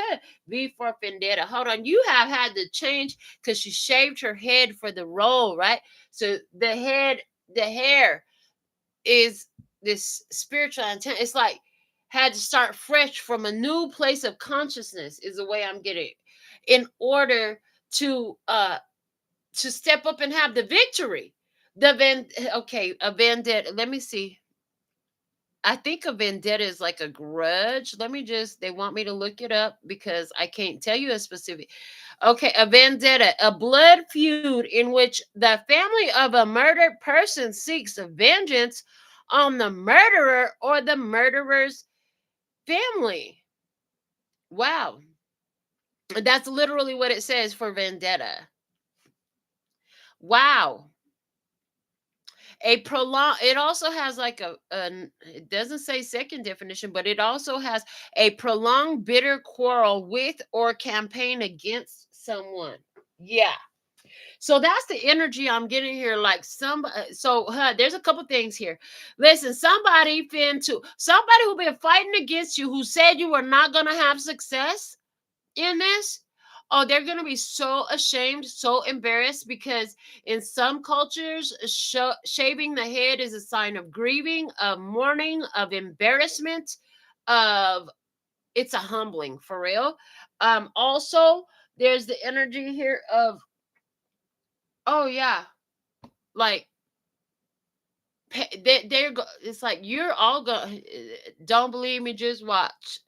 V for Vendetta. Hold on, you have had to change because she shaved her head for the role, right? So the hair is this spiritual intent. It's like, had to start fresh from a new place of consciousness, is the way I'm getting it, in order to step up and have the victory. A vendetta. Let me see. I think a vendetta is like a grudge. They want me to look it up because I can't tell you a specific. Okay, a vendetta, a blood feud in which the family of a murdered person seeks vengeance on the murderer or the murderer's family. Wow. That's literally what it says for vendetta. Wow. A prolong, it also has like it doesn't say second definition, but it also has a prolonged bitter quarrel with or campaign against someone. Yeah. So that's the energy I'm getting here. Like there's a couple things here. Listen, somebody who been fighting against you, who said you were not gonna have success in this. Oh, they're gonna be so ashamed, so embarrassed, because in some cultures, shaving the head is a sign of grieving, of mourning, of embarrassment, of it's a humbling for real. Also, there's the energy here of, oh yeah, like it's like you're all going, don't believe me, just watch.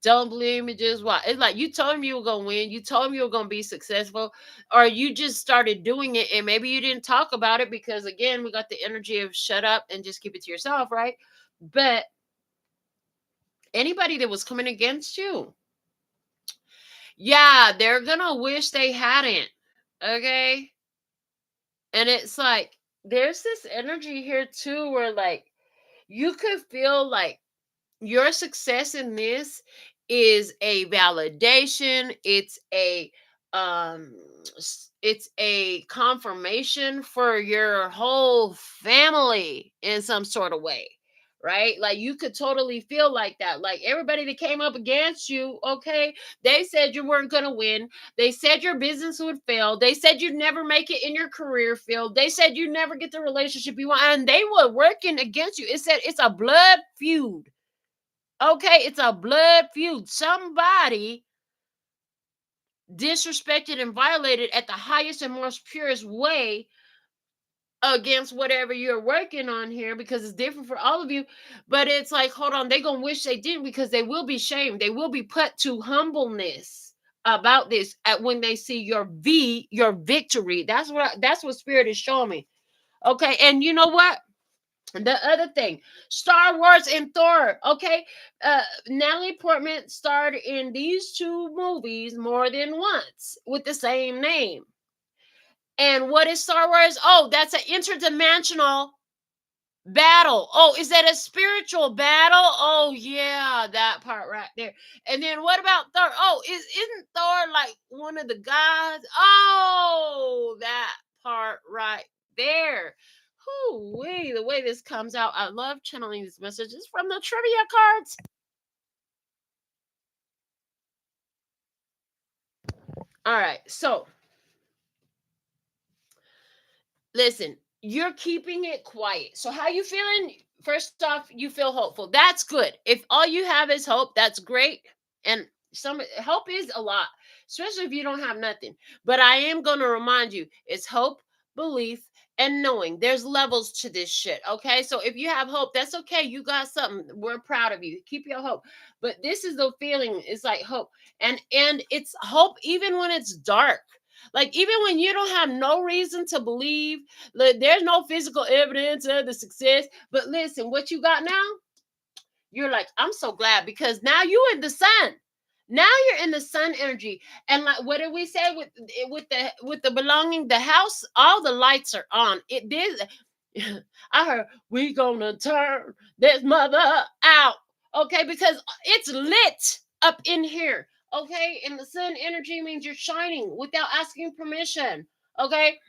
Don't believe me, just watch. It's like you told me you were gonna win, you told me you were gonna be successful, or you just started doing it and maybe you didn't talk about it because, again, we got the energy of shut up and just keep it to yourself, right? But anybody that was coming against you, yeah, they're gonna wish they hadn't. Okay. And it's like there's this energy here too where, like, you could feel like your success in this is a validation. Um it's a confirmation for your whole family in some sort of way, right? Like you could totally feel like that. Like everybody that came up against you, okay, they said you weren't going to win. They said your business would fail. They said you'd never make it in your career field. They said you'd never get the relationship you want, and they were working against you. It said it's a blood feud. Okay, it's a blood feud. Somebody disrespected and violated at the highest and most purest way against whatever you're working on here, because it's different for all of you. But it's like, hold on, they're gonna wish they didn't, because they will be shamed. They will be put to humbleness about this at when they see your victory. That's what spirit is showing me. Okay, and you know what? The other thing, Star Wars and Thor. Okay, Natalie Portman starred in these two movies more than once with the same name. And what is Star Wars? Oh, that's an interdimensional battle. Oh, is that a spiritual battle? Oh yeah, that part right there. And then what about Thor? Oh, isn't Thor like one of the gods? Oh, that part right there. Whoo-wee, the way this comes out. I love channeling these messages from the trivia cards. All right, so listen, you're keeping it quiet. So how you feeling? First off, you feel hopeful. That's good. If all you have is hope, that's great. And some hope is a lot, especially if you don't have nothing. But I am going to remind you, it's hope, belief, and knowing. There's levels to this shit. Okay, so if you have hope, that's okay. You got something. We're proud of you. Keep your hope. But this is the feeling. It's like hope, and it's hope even when it's dark. Like even when you don't have no reason to believe, like, there's no physical evidence of the success. But listen, what you got now, you're like, I'm so glad, because now you in the sun. Now you're in the sun energy. And like, what did we say with the belonging, the house, all the lights are on. It did. I heard we gonna turn this mother out. Okay, because it's lit up in here. Okay, and the sun energy means you're shining without asking permission. Okay,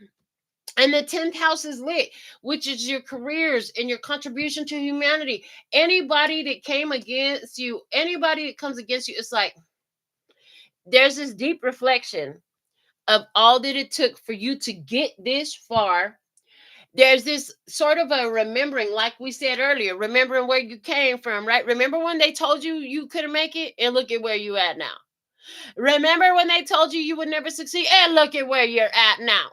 and the 10th house is lit, which is your careers and your contribution to humanity. Anybody that came against you, anybody that comes against you, it's like there's this deep reflection of all that it took for you to get this far. There's this sort of a remembering, like we said earlier, remembering where you came from, right? Remember when they told you you couldn't make it, and look at where you at now. Remember when they told you you would never succeed, and look at where you're at now.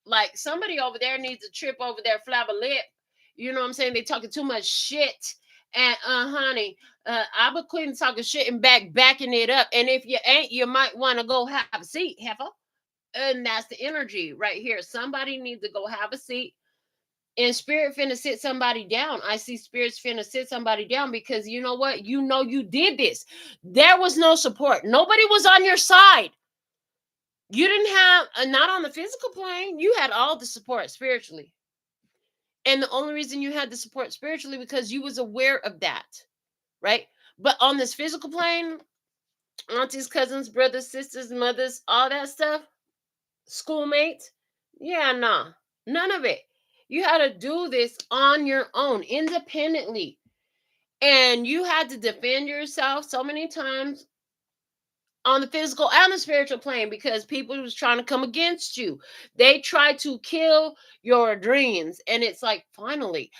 Like somebody over there needs a trip over their flabber lip. You know what I'm saying? They talking too much shit. And honey, I be quitting talking shit and backing it up. And if you ain't, you might want to go have a seat, heifer. And that's the energy right here. Somebody needs to go have a seat And spirit finna sit somebody down. I see spirits finna sit somebody down because you know what? You know you did this. There was no support. Nobody was on your side. You didn't have, not on the physical plane, you had all the support spiritually. And the only reason you had the support spiritually because you was aware of that, right? But on this physical plane, aunties, cousins, brothers, sisters, mothers, all that stuff, schoolmates, yeah, nah, none of it. You had to do this on your own, independently. And you had to defend yourself so many times on the physical and the spiritual plane because people was trying to come against you. They tried to kill your dreams. And it's like, finally,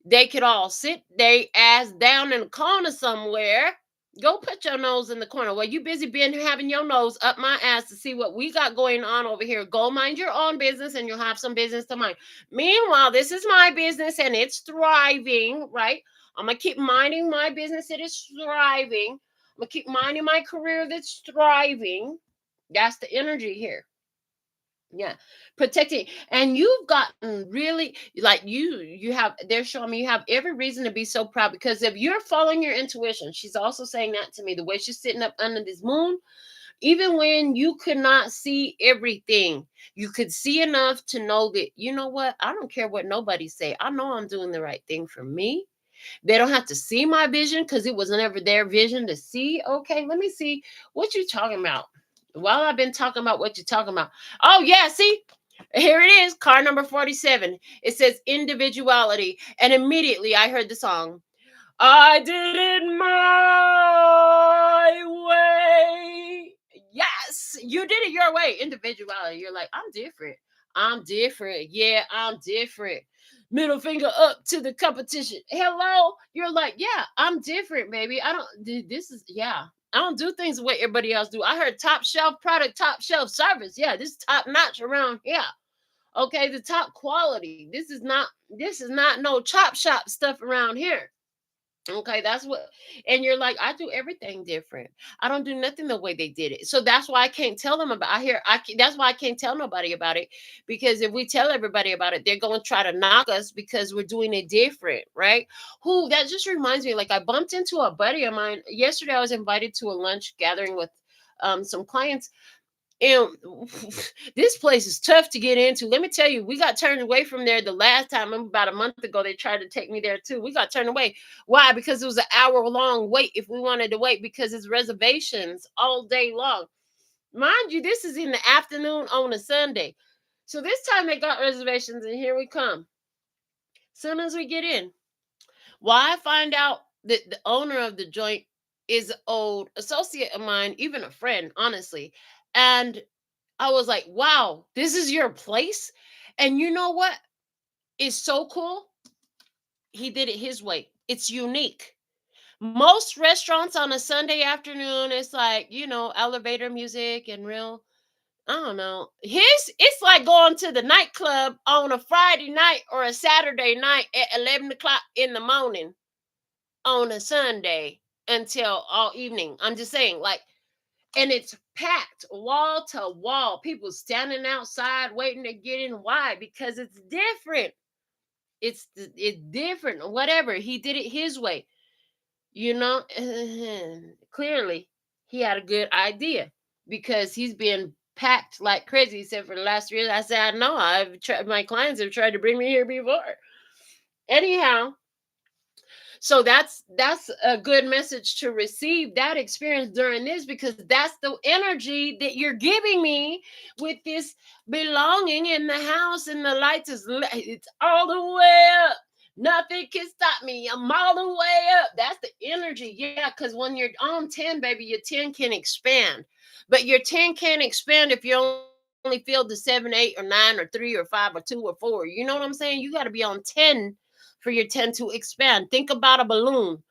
they could all sit their ass down in a corner somewhere. Go put your nose in the corner. Well, you busy being having your nose up my ass to see what we got going on over here. Go mind your own business and you'll have some business to mind. Meanwhile, this is my business and it's thriving, right? I'm going to keep minding my business. It is thriving. I'm gonna keep minding my career that's thriving. That's the energy here. Yeah, protecting. And you've gotten really like you have. They're showing me you have every reason to be so proud because if you're following your intuition, she's also saying that to me. The way she's sitting up under this moon, even when you could not see everything, you could see enough to know that you know what. I don't care what nobody say. I know I'm doing the right thing for me. They don't have to see my vision because it was never their vision to see. Okay, let me see what you talking about. While I've been talking about what you're talking about. Oh, yeah, see? Here it is, card number 47. It says individuality. And immediately I heard the song. I did it my way. Yes, you did it your way. Individuality. You're like, I'm different. I'm different. Yeah, I'm different. Middle finger up to the competition. Hello. You're like, yeah, I'm different, baby. I don't, this is, yeah. I don't do things the way everybody else do. I heard top shelf product, top shelf service. Yeah, this is top notch around here. Okay, the top quality. This is not no chop shop stuff around here. Okay, that's what, and you're like, I do everything different. I don't do nothing the way they did it. So that's why I can't tell them about. That's why I can't tell nobody about it because if we tell everybody about it, they're going to try to knock us because we're doing it different, right? Who that just reminds me, like I bumped into a buddy of mine yesterday. I was invited to a lunch gathering with some clients and this place is tough to get into. Let me tell you, we got turned away from there the last time. About a month ago, they tried to take me there too. We got turned away. Why? Because it was an hour-long wait if we wanted to wait because it's reservations all day long. Mind you, this is in the afternoon on a Sunday. So this time they got reservations, and here we come. Soon as we get in, well, I find out that the owner of the joint is an old associate of mine, even a friend, honestly. And I was like, wow, this is your place? And you know what is so cool? He did it his way. It's unique. Most restaurants on a Sunday afternoon, it's like, elevator music and real, I don't know. It's like going to the nightclub on a Friday night or a Saturday night at 11 o'clock in the morning on a Sunday until all evening. I'm just saying, like, and it's packed wall to wall. People standing outside waiting to get in. Why? Because it's different. It's different. Whatever. He did it his way. You know, clearly he had a good idea because he's been packed like crazy. He said for the last 3 years. I said, I know. I've tried. My clients have tried to bring me here before. Anyhow, so that's a good message to receive that experience during this because that's the energy that you're giving me with this belonging in the house and the lights it's all the way up. Nothing can stop me. I'm all the way up. That's the energy. Yeah, because when you're on 10, baby, your 10 can expand. But your 10 can't expand if you only feel the 7, 8, or 9, or 3, or 5, or 2, or 4. You know what I'm saying? You got to be on 10 for your 10 to expand. Think about a balloon.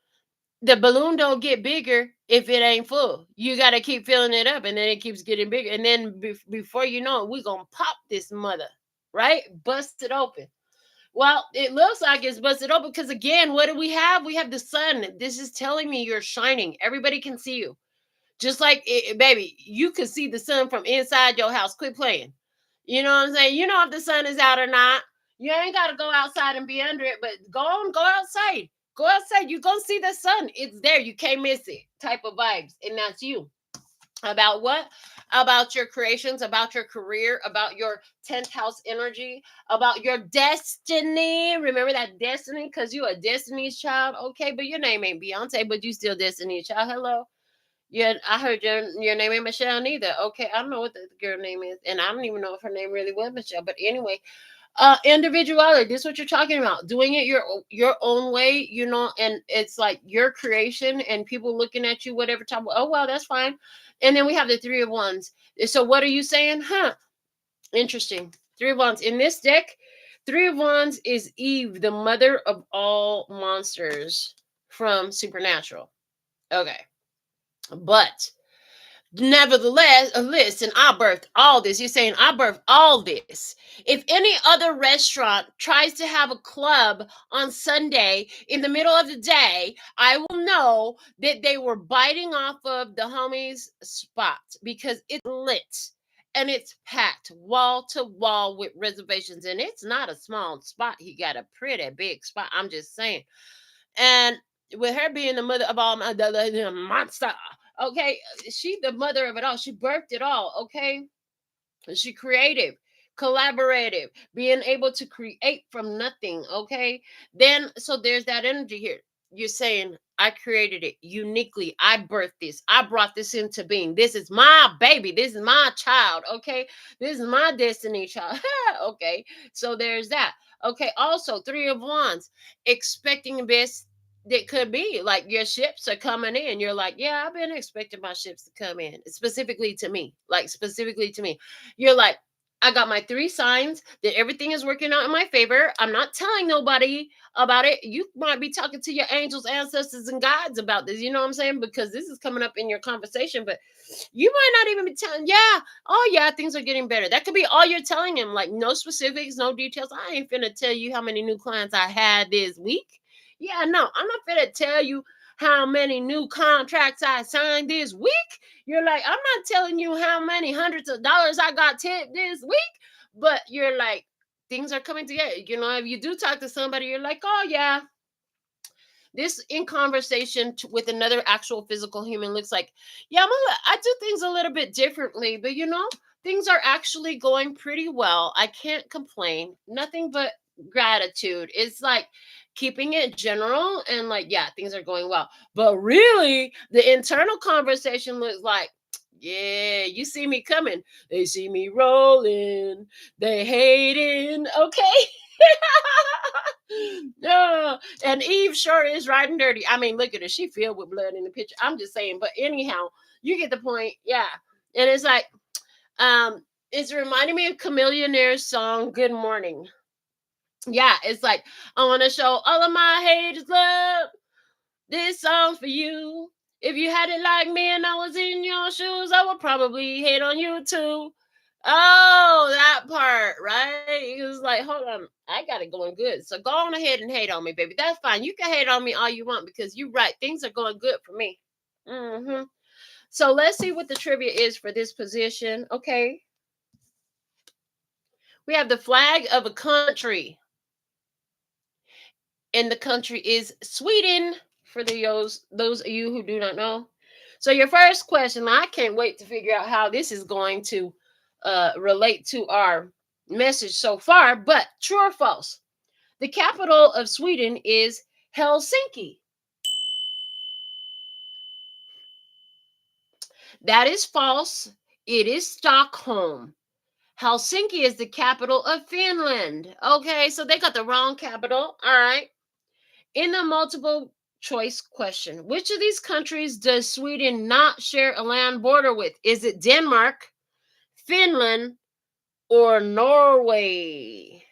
The balloon don't get bigger if it ain't full. You got to keep filling it up and then it keeps getting bigger. And then before you know it, we're going to pop this mother, right? Bust it open. Well, it looks like it's busted open because, again, what do we have? We have the sun. This is telling me you're shining. Everybody can see you. Just like, baby, you can see the sun from inside your house. Quit playing. You know what I'm saying? You know if the sun is out or not. You ain't got to go outside and be under it, but go outside. Go outside. You're going to see the sun. It's there. You can't miss it type of vibes. And that's you. About what? About your creations, about your career, about your 10th house energy, about your destiny. Remember that destiny? Because you a Destiny's Child. Okay, but your name ain't Beyonce, but you still Destiny's Child. Hello. Yeah, I heard your name ain't Michelle neither. Okay, I don't know what the girl name is, and I don't even know if her name really was Michelle. But anyway, individuality, this is what you're talking about, doing it your own way, and it's like your creation and people looking at you whatever time. Oh well, that's fine. And then we have the Three of Wands. So what are you saying? Interesting. Three of Wands in this deck. Three of Wands is Eve, the mother of all monsters from Supernatural. Okay, but nevertheless, listen, I birthed all this. You're saying I birthed all this. If any other restaurant tries to have a club on Sunday in the middle of the day, I will know that they were biting off of the homie's spot because it's lit and it's packed wall to wall with reservations. And it's not a small spot. He got a pretty big spot. I'm just saying. And with her being the mother of all the monster, okay, she the mother of it all. She birthed it all. Okay, she creative, collaborative, being able to create from nothing. Okay, then so there's that energy here. You're saying I created it uniquely. I birthed this. I brought this into being. This is my baby. This is my child. Okay, this is my destiny child. Okay, so there's that. Okay, also Three of Wands, expecting the best that could be. Like your ships are coming in. You're like, yeah, I've been expecting my ships to come in, specifically to me. Like specifically to me. You're like, I got my three signs that everything is working out in my favor. I'm not telling nobody about it. You might be talking to your angels, ancestors, and guides about this. You know what I'm saying? Because this is coming up in your conversation, but you might not even be telling, yeah, oh yeah, things are getting better. That could be all you're telling him, like no specifics, no details. I ain't finna tell you how many new clients I had this week. Yeah, no, I'm not finna tell you how many new contracts I signed this week. You're like, I'm not telling you how many hundreds of dollars I got tipped this week, but you're like, things are coming together. If you do talk to somebody, you're like, oh yeah, this in conversation with another actual physical human looks like, yeah, I do things a little bit differently, but things are actually going pretty well. I can't complain. Nothing but gratitude. It's like keeping it general and like, yeah, things are going well. But really, the internal conversation looks like, yeah, you see me coming. They see me rolling. They hating. Okay. No, and Eve sure is riding dirty. I mean, look at her. She filled with blood in the picture. I'm just saying. But anyhow, you get the point. Yeah. And it's like, it's reminding me of Chameleonaire's song, Good Morning. Yeah, it's like, I want to show all of my haters love. This song's for you. If you had it like me and I was in your shoes, I would probably hate on you too. Oh, that part, right? It was like, hold on, I got it going good. So go on ahead and hate on me, baby. That's fine. You can hate on me all you want because you're right. Things are going good for me. So let's see what the trivia is for this position. Okay. We have the flag of a country. And the country is Sweden, for those of you who do not know. So your first question, I can't wait to figure out how this is going to relate to our message so far, but true or false? The capital of Sweden is Helsinki. That is false. It is Stockholm. Helsinki is the capital of Finland. Okay, so they got the wrong capital. All right. In the multiple choice question, which of these countries does Sweden not share a land border with? Is it Denmark, Finland, or Norway?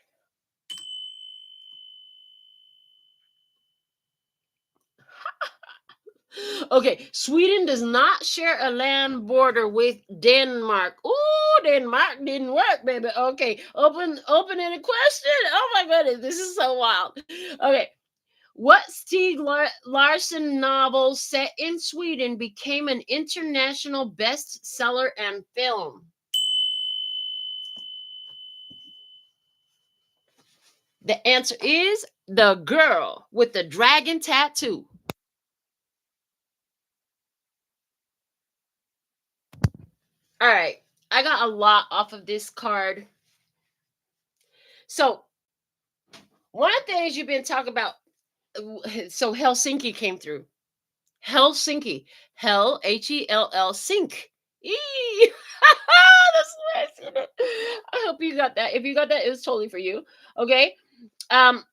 Okay, Sweden does not share a land border with Denmark. Ooh, Denmark didn't work, baby. Okay, open any question. Oh my goodness, this is so wild. Okay, what Stieg Larsson novel set in Sweden became an international bestseller and film? The answer is the girl with the dragon tattoo. All right. I got a lot off of this card. So, one of the things you've been talking about, so Helsinki came through. Helsinki. Hell, Hell, sink. Eee. That's what I said it. I hope you got that. If you got that, it was totally for you. Okay. Um,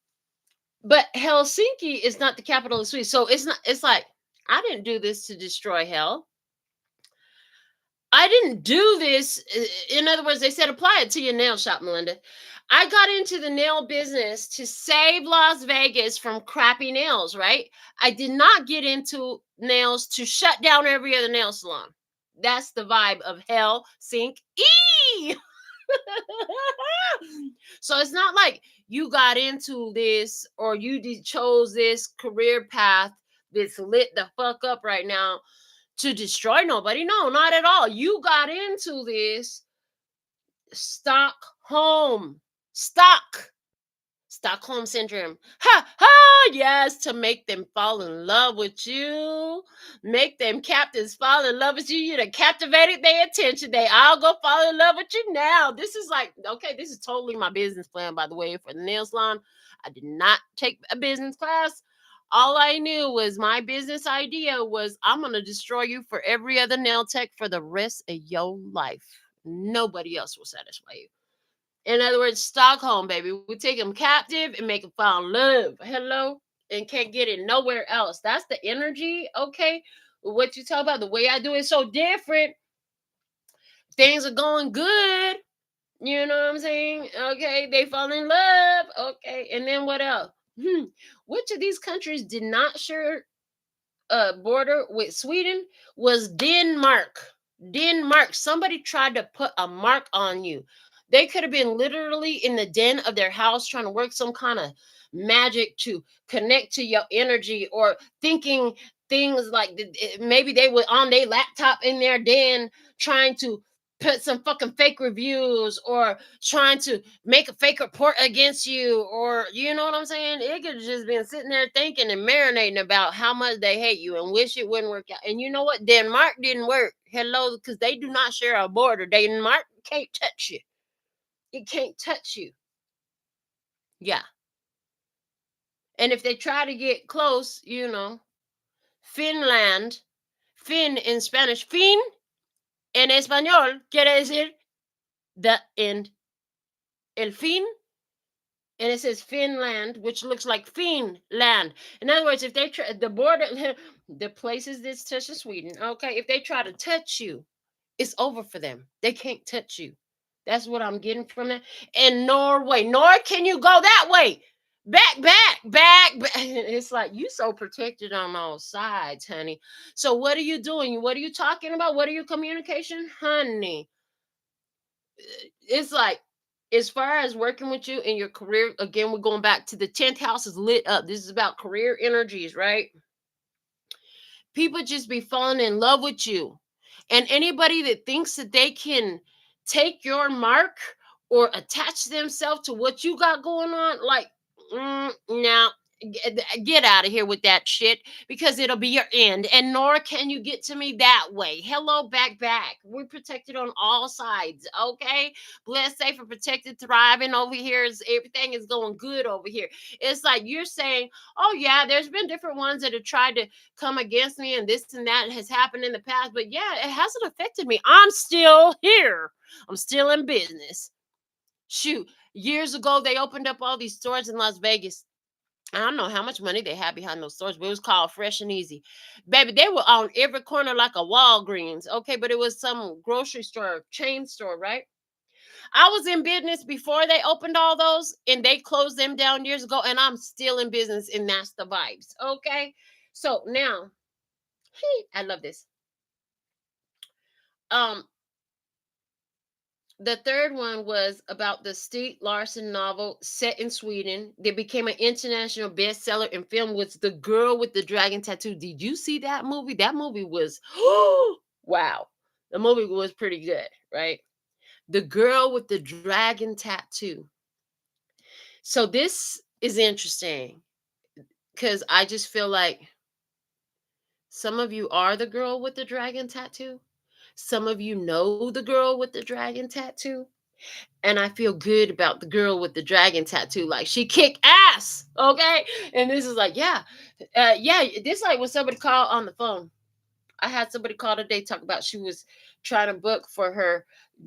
but Helsinki is not the capital of Sweden. So it's not, it's like, I didn't do this to destroy hell. I didn't do this. In other words, they said apply it to your nail shop, Melinda. I got into the nail business to save Las Vegas from crappy nails, right? I did not get into nails to shut down every other nail salon. That's the vibe of hell, sink, e. So it's not like you got into this or you chose this career path that's lit the fuck up right now to destroy nobody. No, not at all. You got into this Stockholm. Stockholm syndrome. Ha ha! Yes, to make them fall in love with you, make them captives fall in love with you. You done captivated their attention. They all go fall in love with you now. This is like, okay, this is totally my business plan, by the way, for the nail salon. I did not take a business class. All I knew was my business idea was I'm gonna destroy you for every other nail tech for the rest of your life. Nobody else will satisfy you. In other words, Stockholm, baby. We take them captive and make them fall in love. Hello? And can't get it nowhere else. That's the energy, okay? What you talk about, the way I do it so different. Things are going good. You know what I'm saying? Okay, they fall in love. Okay, and then what else? Which of these countries did not share a border with Sweden? Was Denmark. Denmark. Somebody tried to put a mark on you. They could have been literally in the den of their house trying to work some kind of magic to connect to your energy or thinking things like maybe they were on their laptop in their den trying to put some fucking fake reviews or trying to make a fake report against you, or you know what I'm saying? It could have just been sitting there thinking and marinating about how much they hate you and wish it wouldn't work out. And you know what? Denmark didn't work. Hello, because they do not share a border. Denmark can't touch you. It can't touch you. Yeah. And if they try to get close, you know, Finland, fin in Spanish, fin en español quiere decir the end. El fin, and it says Finland, which looks like Finland. In other words, if they try the border, the places that's touching Sweden, okay, if they try to touch you, it's over for them. They can't touch you. That's what I'm getting from that. And Norway, nor can you go that way. Back. It's like you so protected on all sides, honey. So what are you doing? What are you talking about? What are your communication, honey? It's like as far as working with you in your career, again, we're going back to the 10th house is lit up. This is about career energies, right? People just be falling in love with you. And anybody that thinks that they can take your mark or attach themselves to what you got going on, like, now get out of here with that shit because it'll be your end. And nor can you get to me that way. Hello, back. We're protected on all sides. Okay. Blessed, safe, and protected, thriving over here. Everything is going good over here. It's like you're saying, oh, yeah, there's been different ones that have tried to come against me and this and that has happened in the past, but yeah, it hasn't affected me. I'm still here. I'm still in business. Shoot, years ago they opened up all these stores in Las Vegas. I don't know how much money they had behind those stores, but it was called Fresh and Easy. Baby, they were on every corner like a Walgreens. Okay, but it was some grocery store, chain store, right? I was in business before they opened all those and they closed them down years ago, and I'm still in business, and that's the vibes. Okay. So now, I love this. Um, the third one was about the Stieg Larsson novel set in Sweden. They became an international bestseller in film. Was The Girl with the Dragon Tattoo. Did you see that movie? That movie was wow. The movie was pretty good, right? The Girl with the Dragon Tattoo. So this is interesting because I just feel like some of you are the girl with the dragon tattoo. Some of you know the girl with the dragon tattoo. And I feel good about the girl with the dragon tattoo. Like she kick ass. Okay. And this is like, yeah. Yeah. This like when somebody called on the phone. I had somebody call today talk about she was trying to book for her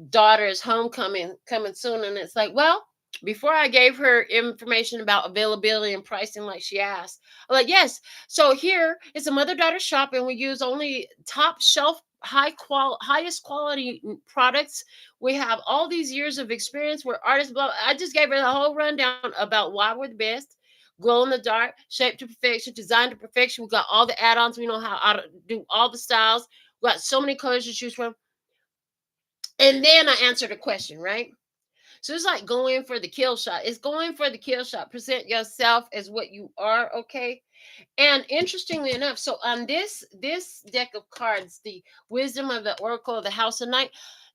daughter's homecoming coming soon. And it's like, well, before I gave her information about availability and pricing, like she asked, I'm like, yes. So here it's a mother-daughter shop, and we use only top shelf, highest quality products. We have all these years of experience. We're artists. Blah. I just gave her the whole rundown about why we're the best. Glow in the dark, shape to perfection, design to perfection. We got all the add-ons. We know how to do all the styles. We got so many colors to choose from. And then I answered a question, right? So it's like going for the kill shot. It's going for the kill shot. Present yourself as what you are, okay? And interestingly enough, so on this deck of cards, the Wisdom of the Oracle of the House of Night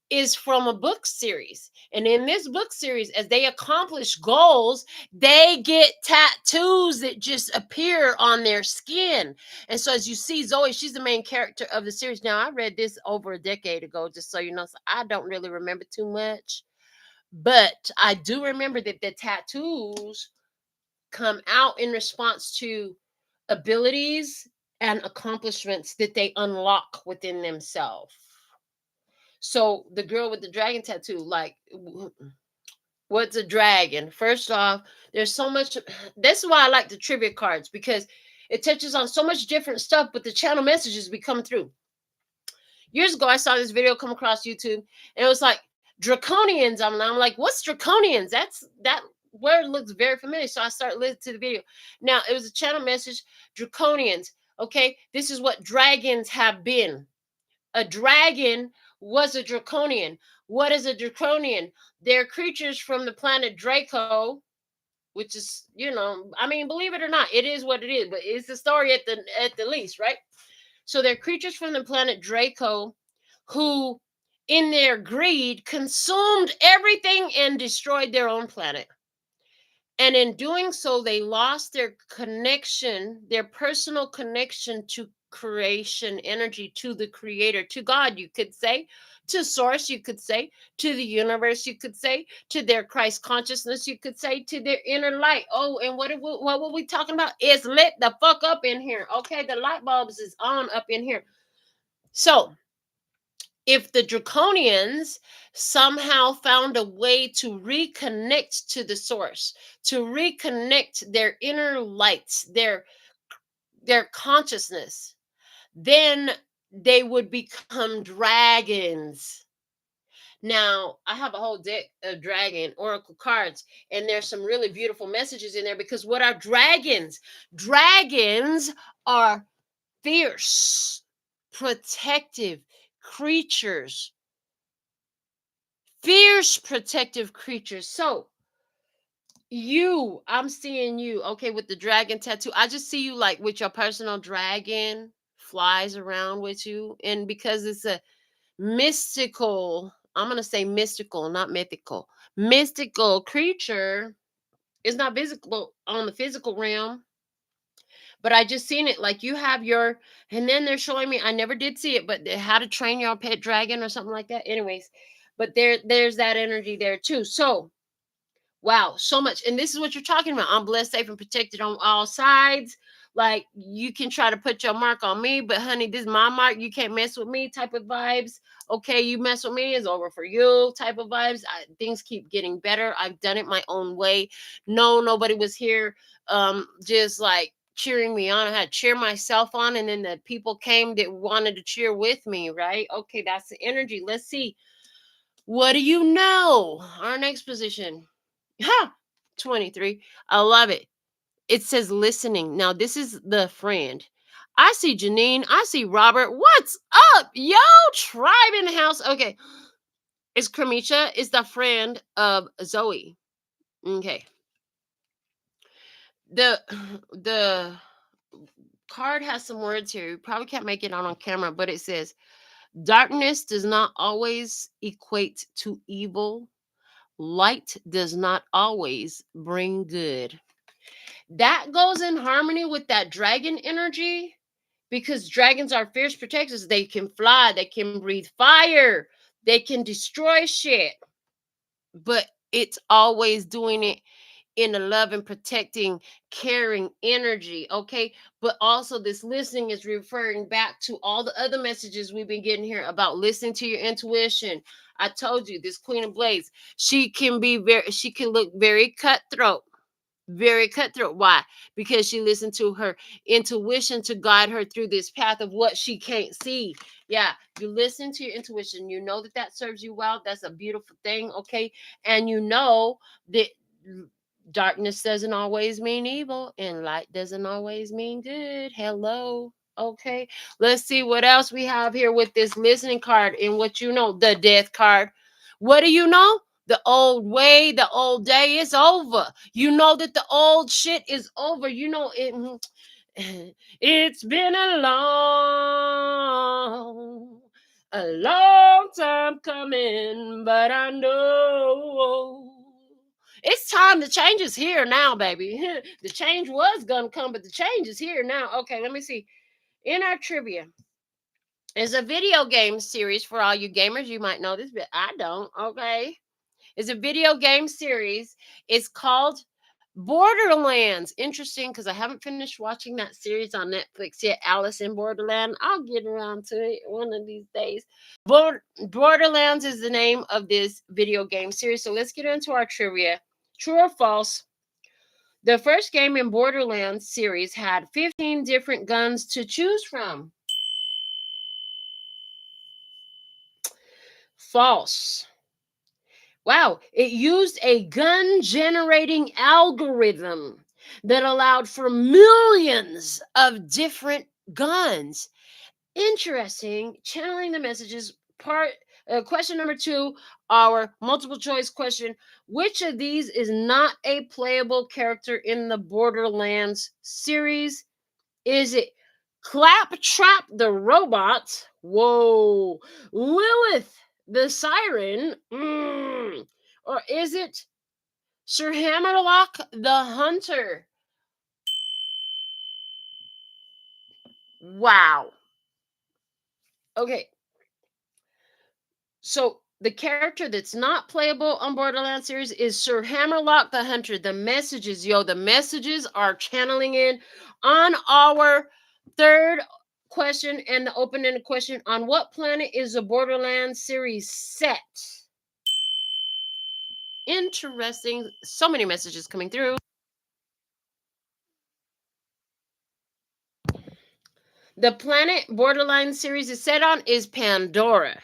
is from a book series. And in this book series, as they accomplish goals, they get tattoos that just appear on their skin. And so as you see Zoe, she's the main character of the series. Now, I read this over a decade ago, just so you know. So I don't really remember too much. But I do remember that the tattoos come out in response to abilities and accomplishments that they unlock within themselves. So the girl with the dragon tattoo, like, what's a dragon? First off, there's so much. This is why I like the trivia cards, because it touches on so much different stuff, but the channel messages be coming through. Years ago, I saw this video come across YouTube, and it was like draconians. I'm like, what's draconians? That word looks very familiar. So I started listening to the video. Now it was a channel message. Draconians. Okay, this is what dragons have been. A dragon was a draconian. What is a draconian? They're creatures from the planet Draco, which is, I mean, believe it or not, it is what it is, but it's the story at the least, right? So they're creatures from the planet Draco who, in their greed, consumed everything and destroyed their own planet. And in doing so, they lost their connection, their personal connection to creation energy, to the creator, to God, you could say, to source, you could say, to the universe, you could say, to their Christ consciousness, you could say, to their inner light. Oh, and what were we talking about? It's lit the fuck up in here. Okay, the light bulbs is on up in here. So if the draconians somehow found a way to reconnect to the source, to reconnect their inner lights, their consciousness, then they would become dragons. Now, I have a whole deck of dragon oracle cards, and there's some really beautiful messages in there, because what are dragons? Dragons are fierce, protective creatures, fierce protective creatures. So I'm seeing you, okay, with the dragon tattoo. I just see you like with your personal dragon flies around with you. And because it's a mystical, I'm gonna say mystical, not mythical, mystical creature, it's not visible on the physical realm. But I just seen it, like you have your, and then they're showing me, I never did see it, but how to train your pet dragon or something like that. Anyways, but there's that energy there too. So wow, so much. And this is what you're talking about. I'm blessed, safe, and protected on all sides. Like you can try to put your mark on me, but honey, this is my mark. You can't mess with me type of vibes. Okay, you mess with me, it's over for you type of vibes. Things keep getting better. I've done it my own way. No, nobody was here just like cheering me on. I had to cheer myself on, and then the people came that wanted to cheer with me, right? Okay, that's the energy. Let's see. What do you know? Our next position. Ha! 23. I love it. It says listening. Now, this is the friend. I see Janine. I see Robert. What's up? Yo, tribe in the house. Okay. It's Kramisha. It's the friend of Zoe. Okay. The the card has some words here. You probably can't make it out on camera, but it says darkness does not always equate to evil, light does not always bring good. That goes in harmony with that dragon energy, because dragons are fierce protectors. They can fly, they can breathe fire, they can destroy shit, but it's always doing it in a loving, protecting, caring energy. Okay. But also, this listening is referring back to all the other messages we've been getting here about listening to your intuition. I told you, this Queen of Blades, she can look very cutthroat. Very cutthroat. Why? Because she listened to her intuition to guide her through this path of what she can't see. Yeah, you listen to your intuition. You know that that serves you well. That's a beautiful thing. Okay. And you know that darkness doesn't always mean evil, and light doesn't always mean good. Hello. Okay. Let's see what else we have here with this listening card and what you know, the death card. What do you know? The old way, the old day is over. You know that the old shit is over. You know it. It's been a long time coming, but I know it's time. The change is here now, baby. The change was gonna come, but the change is here now. Okay, let me see. In our trivia is a video game series for all you gamers. You might know this, but I don't. Okay. It's a video game series. It's called Borderlands. Interesting, because I haven't finished watching that series on Netflix yet. Alice in Borderland. I'll get around to it one of these days. Borderlands is the name of this video game series. So let's get into our trivia. True or false? The first game in Borderlands series had 15 different guns to choose from. False. Wow, it used a gun generating algorithm that allowed for millions of different guns. Interesting. Channeling the messages. Question number 2, our multiple choice question. Which of these is not a playable character in the Borderlands series? Is it Claptrap the robot? Whoa. Lilith the siren? Or is it Sir Hammerlock the hunter? Wow. Okay. So the character that's not playable on Borderlands series is Sir Hammerlock the hunter. The messages, the messages are channeling in on our third question and the open-ended question. On what planet is the Borderlands series set? Interesting. So many messages coming through. The planet Borderlands series is set on is Pandora.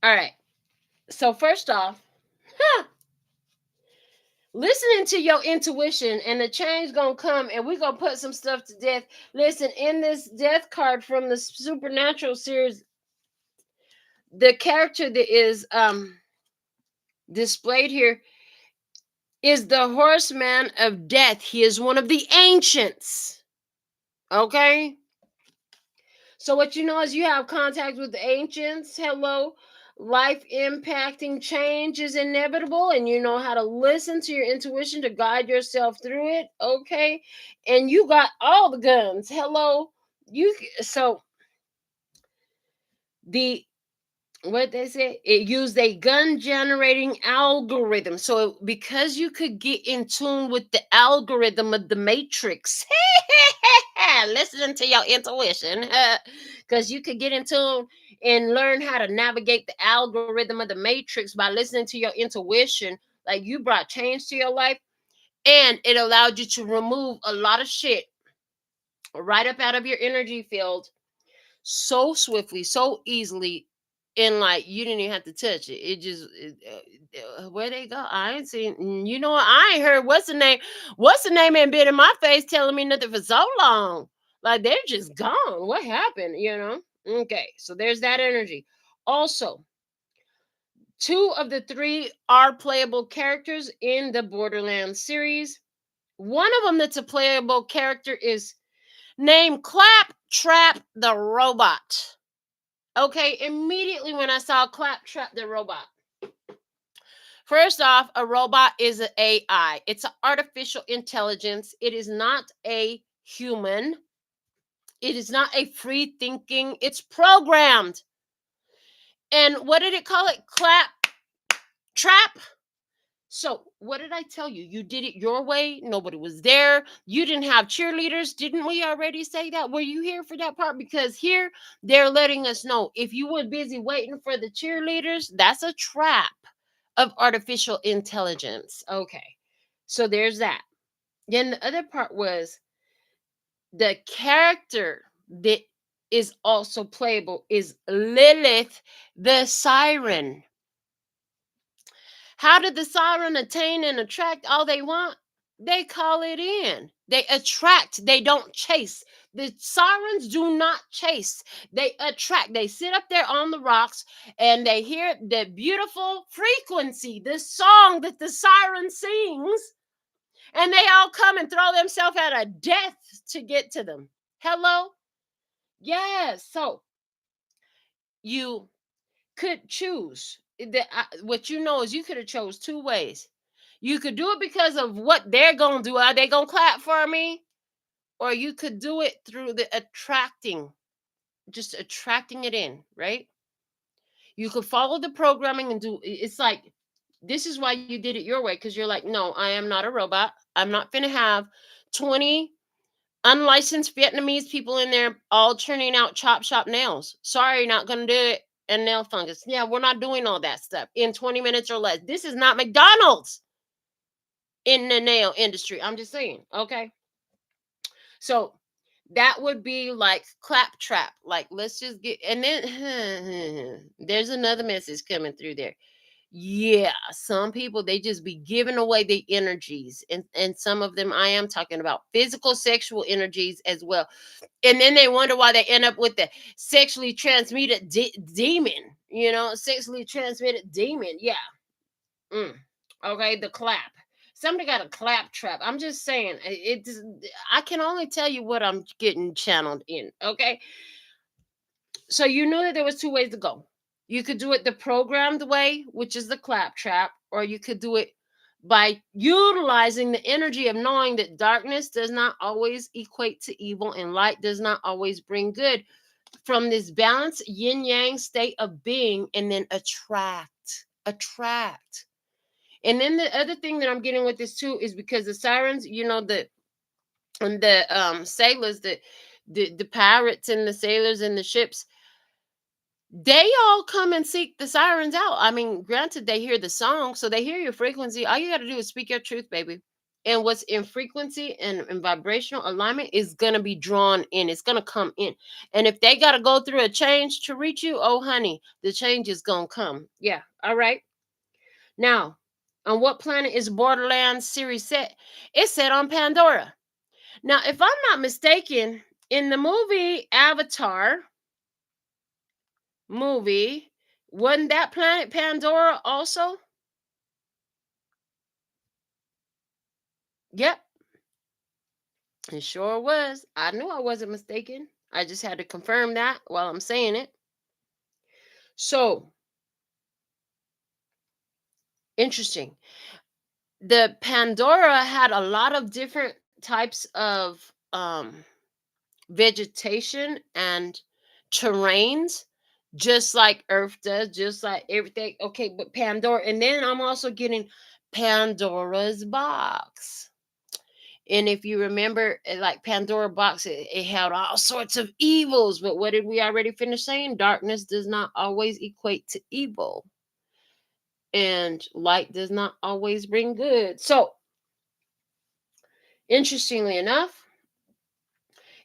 All right. So first off, listening to your intuition, and the change gonna come, and we're gonna put some stuff to death. Listen, in this death card from the Supernatural series, the character that is displayed here is the Horseman of Death. He is one of the ancients. Okay. So what you know is you have contact with the ancients. Hello. Life impacting change is inevitable, and you know how to listen to your intuition to guide yourself through it. Okay. And you got all the guns. Hello. So the what they say, it used a gun generating algorithm. So because you could get in tune with the algorithm of the matrix, listening to your intuition, because you could get in tune and learn how to navigate the algorithm of the matrix by listening to your intuition. Like, you brought change to your life, and it allowed you to remove a lot of shit right up out of your energy field so swiftly, so easily, and like you didn't even have to touch it. Where they go? I ain't seen. You know what? I ain't heard what's the name. What's the name ain't been in my face telling me nothing for so long. Like, they're just gone. What happened? Okay, so there's that energy. Also, 2 of the 3 are playable characters in the Borderlands series. One of them that's a playable character is named Claptrap the robot. Okay, immediately when I saw Claptrap the robot. First off, a robot is an AI. It's an artificial intelligence. It is not a human. It is not a free thinking. It's programmed. And what did it call it? Clap trap. So, what did I tell you? You did it your way. Nobody was there. You didn't have cheerleaders. Didn't we already say that? Were you here for that part? Because here they're letting us know if you were busy waiting for the cheerleaders, that's a trap of artificial intelligence. Okay. So, there's that. Then the other part was the character that is also playable is Lilith the siren. How did the siren attain and attract all they want? They call it in. They attract, they don't chase. The sirens do not chase, they attract. They sit up there on the rocks and they hear the beautiful frequency, the song that the siren sings, and they all come and throw themselves at a death to get to them. Hello? Yes. So you could choose. What you know is you could have chose two ways. You could do it because of what they're gonna do. Are they gonna clap for me? Or you could do it through the attracting, just attracting it in, right? You could follow the programming and do. It's like this is why you did it your way because you're like, no, I am not a robot. I'm not gonna have 20 unlicensed Vietnamese people in there all churning out chop shop nails. Sorry, not gonna do it. And nail fungus. Yeah, we're not doing all that stuff in 20 minutes or less. This is not McDonald's in the nail industry. I'm just saying. Okay. So that would be like claptrap. Like, let's just get, and then there's another message coming through there. Yeah, some people they just be giving away the energies, and some of them I am talking about physical, sexual energies as well. And then they wonder why they end up with the sexually transmitted demon. Sexually transmitted demon. Yeah. Mm. Okay, the clap. Somebody got a clap trap. I'm just saying, I can only tell you what I'm getting channeled in. Okay, so you knew that there was two ways to go. You could do it the programmed way, which is the clap trap, or you could do it by utilizing the energy of knowing that darkness does not always equate to evil and light does not always bring good. From this balanced yin yang state of being, and then attract. And then the other thing that I'm getting with this too is because the sirens, the sailors, the pirates and the sailors and the ships, they all come and seek the sirens out. I mean, granted, they hear the song, so they hear your frequency. All you got to do is speak your truth, baby. And what's in frequency and vibrational alignment is going to be drawn in. It's going to come in. And if they got to go through a change to reach you, oh, honey, the change is going to come. Yeah. All right. Now, on what planet is Borderlands series set? It's set on Pandora. Now, if I'm not mistaken, in the movie Avatar wasn't that planet Pandora also? Yep, it sure was. I knew I wasn't mistaken. I just had to confirm that while I'm saying it. So, interesting. The Pandora had a lot of different types of vegetation and terrains, just like Earth does, just like everything. Okay, but Pandora, and then I'm also getting Pandora's box. And if you remember, like Pandora box, it held all sorts of evils. But what did we already finish saying? Darkness does not always equate to evil, and light does not always bring good. So, interestingly enough,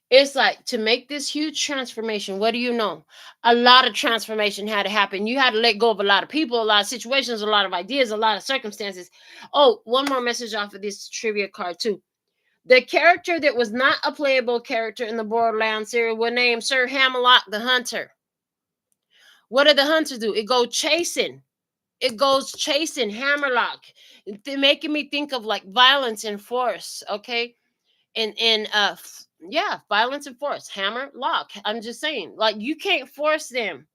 it's like to make this huge transformation. What do you know? A lot of transformation had to happen. You had to let go of a lot of people, a lot of situations, a lot of ideas, a lot of circumstances. Oh, one more message off of this trivia card, too. The character that was not a playable character in the Borderlands series was named Sir Hammerlock the Hunter. What did the hunter do? It goes chasing. It goes chasing Hammerlock. Making me think of like violence and force, okay? And yeah, violence and force, hammer lock. I'm just saying, like, you can't force them.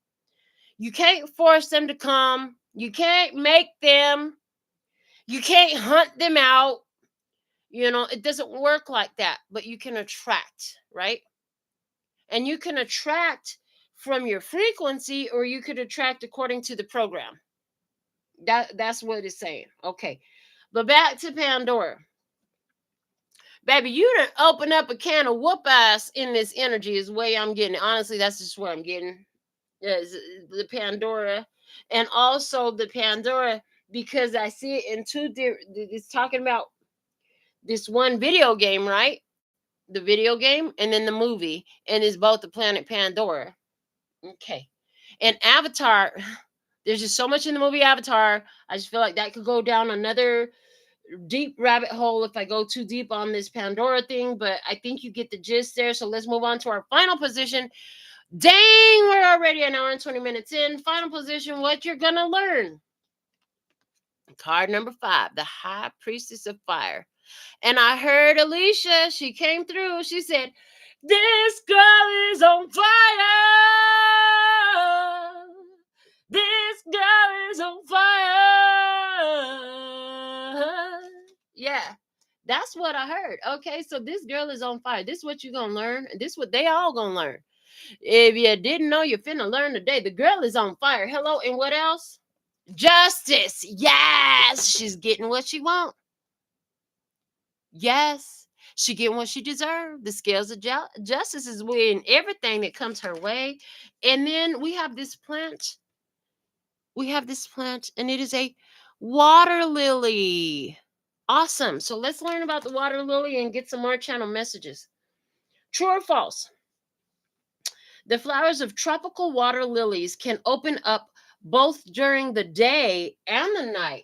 You can't force them to come. You can't make them. You can't hunt them out. It doesn't work like that, but you can attract, right? And you can attract from your frequency, or you could attract according to the program. That's what it's saying. Okay. But back to Pandora. Baby, you done open up a can of whoop ass in this energy is the way I'm getting it. Honestly, that's just where I'm getting the Pandora. And also the Pandora, because I see it in two different, it's talking about this one video game, right? The video game and then the movie, and it's both the planet Pandora. Okay. And Avatar, there's just so much in the movie Avatar. I just feel like that could go down another deep rabbit hole if I go too deep on this Pandora thing, but I think you get the gist there. So let's move on to our final position. Dang, we're already an hour and 20 minutes in. Final position, what you're gonna learn. Card number 5, the High Priestess of Fire. And I heard Alicia, she came through. She said, "This girl is on fire. This girl is on fire." Yeah, that's what I heard. Okay, so this girl is on fire. This is what you're going to learn. This is what they all going to learn. If you didn't know, you're finna learn today. The girl is on fire. Hello, and what else? Justice. Yes, she's getting what she wants. Yes, she getting what she deserved. The scales of justice is winning everything that comes her way. And then we have this plant. And it is a water lily. Awesome. So let's learn about the water lily and get some more channel messages. True or false? The flowers of tropical water lilies can open up both during the day and the night.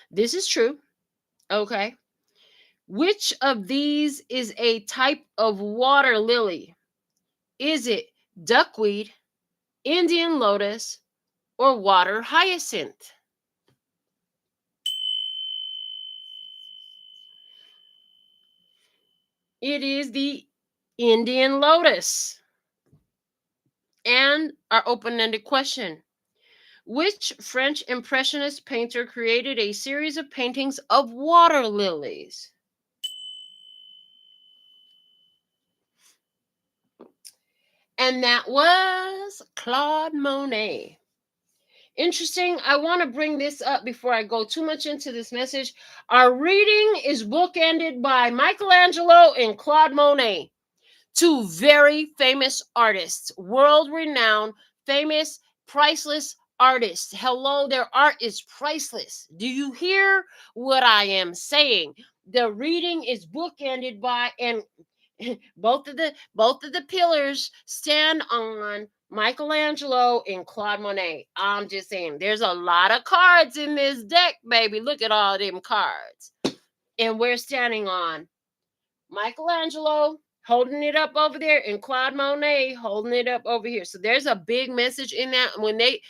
This is true. Okay. Which of these is a type of water lily? Is it duckweed, Indian lotus, or water hyacinth? It is the Indian lotus. And our open-ended question. Which French Impressionist painter created a series of paintings of water lilies? And that was Claude Monet. Interesting. I want to bring this up before I go too much into this message. Our reading is bookended by Michelangelo and Claude Monet, two very famous artists, world-renowned, famous, priceless artists. Hello, their art is priceless. Do you hear what I am saying? The reading is bookended by, and both of the pillars stand on Michelangelo and Claude Monet. I'm just saying, there's a lot of cards in this deck, baby. Look at all them cards. And we're standing on Michelangelo holding it up over there and Claude Monet holding it up over here. So there's a big message in that. When they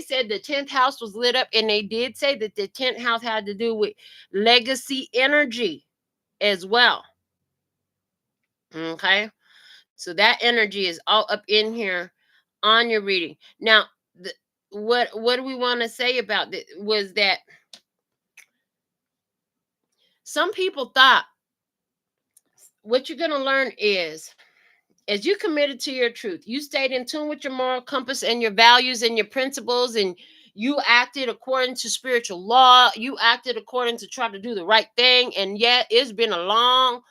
said the 10th house was lit up, and they did say that the 10th house had to do with legacy energy as well. Okay. So that energy is all up in here on your reading. Now, what do we want to say about this was that some people thought what you're going to learn is, as you committed to your truth, you stayed in tune with your moral compass and your values and your principles, and you acted according to spiritual law. You acted according to try to do the right thing. And yet it's been a long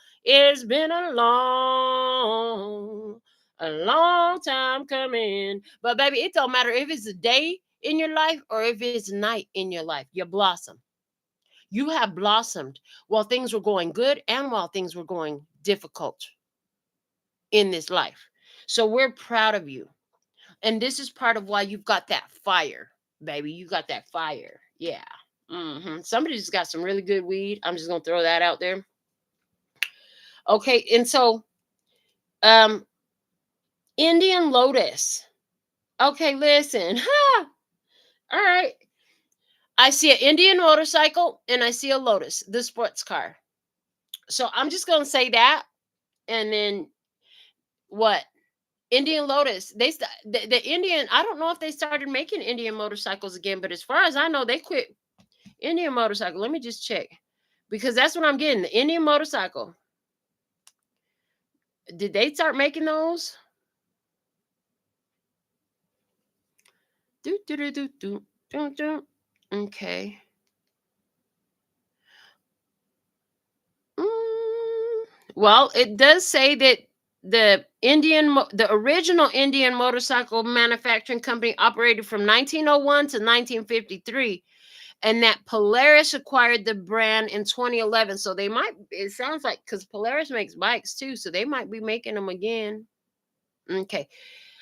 time coming. But baby, it don't matter if it's a day in your life or if it's night in your life. You blossom. You have blossomed while things were going good and while things were going difficult in this life. So we're proud of you. And this is part of why you've got that fire, baby. You got that fire. Yeah. Somebody just got some really good weed. I'm just going to throw that out there. Okay. And so, Indian lotus. Okay, listen. All right. I see an Indian motorcycle and I see a lotus, the sports car. So I'm just going to say that. And then What? Indian Lotus. The Indian. I don't know if they started making Indian motorcycles again, but as far as I know, they quit Indian motorcycle. Let me just check because that's what I'm getting. The Indian motorcycle. Did they start making those? Do do do do do do do. Okay. Mm, well, it does say that the original Indian motorcycle manufacturing company operated from 1901 to 1953, and that Polaris acquired the brand in 2011. So they might. It sounds like because Polaris makes bikes too, so they might be making them again. Okay,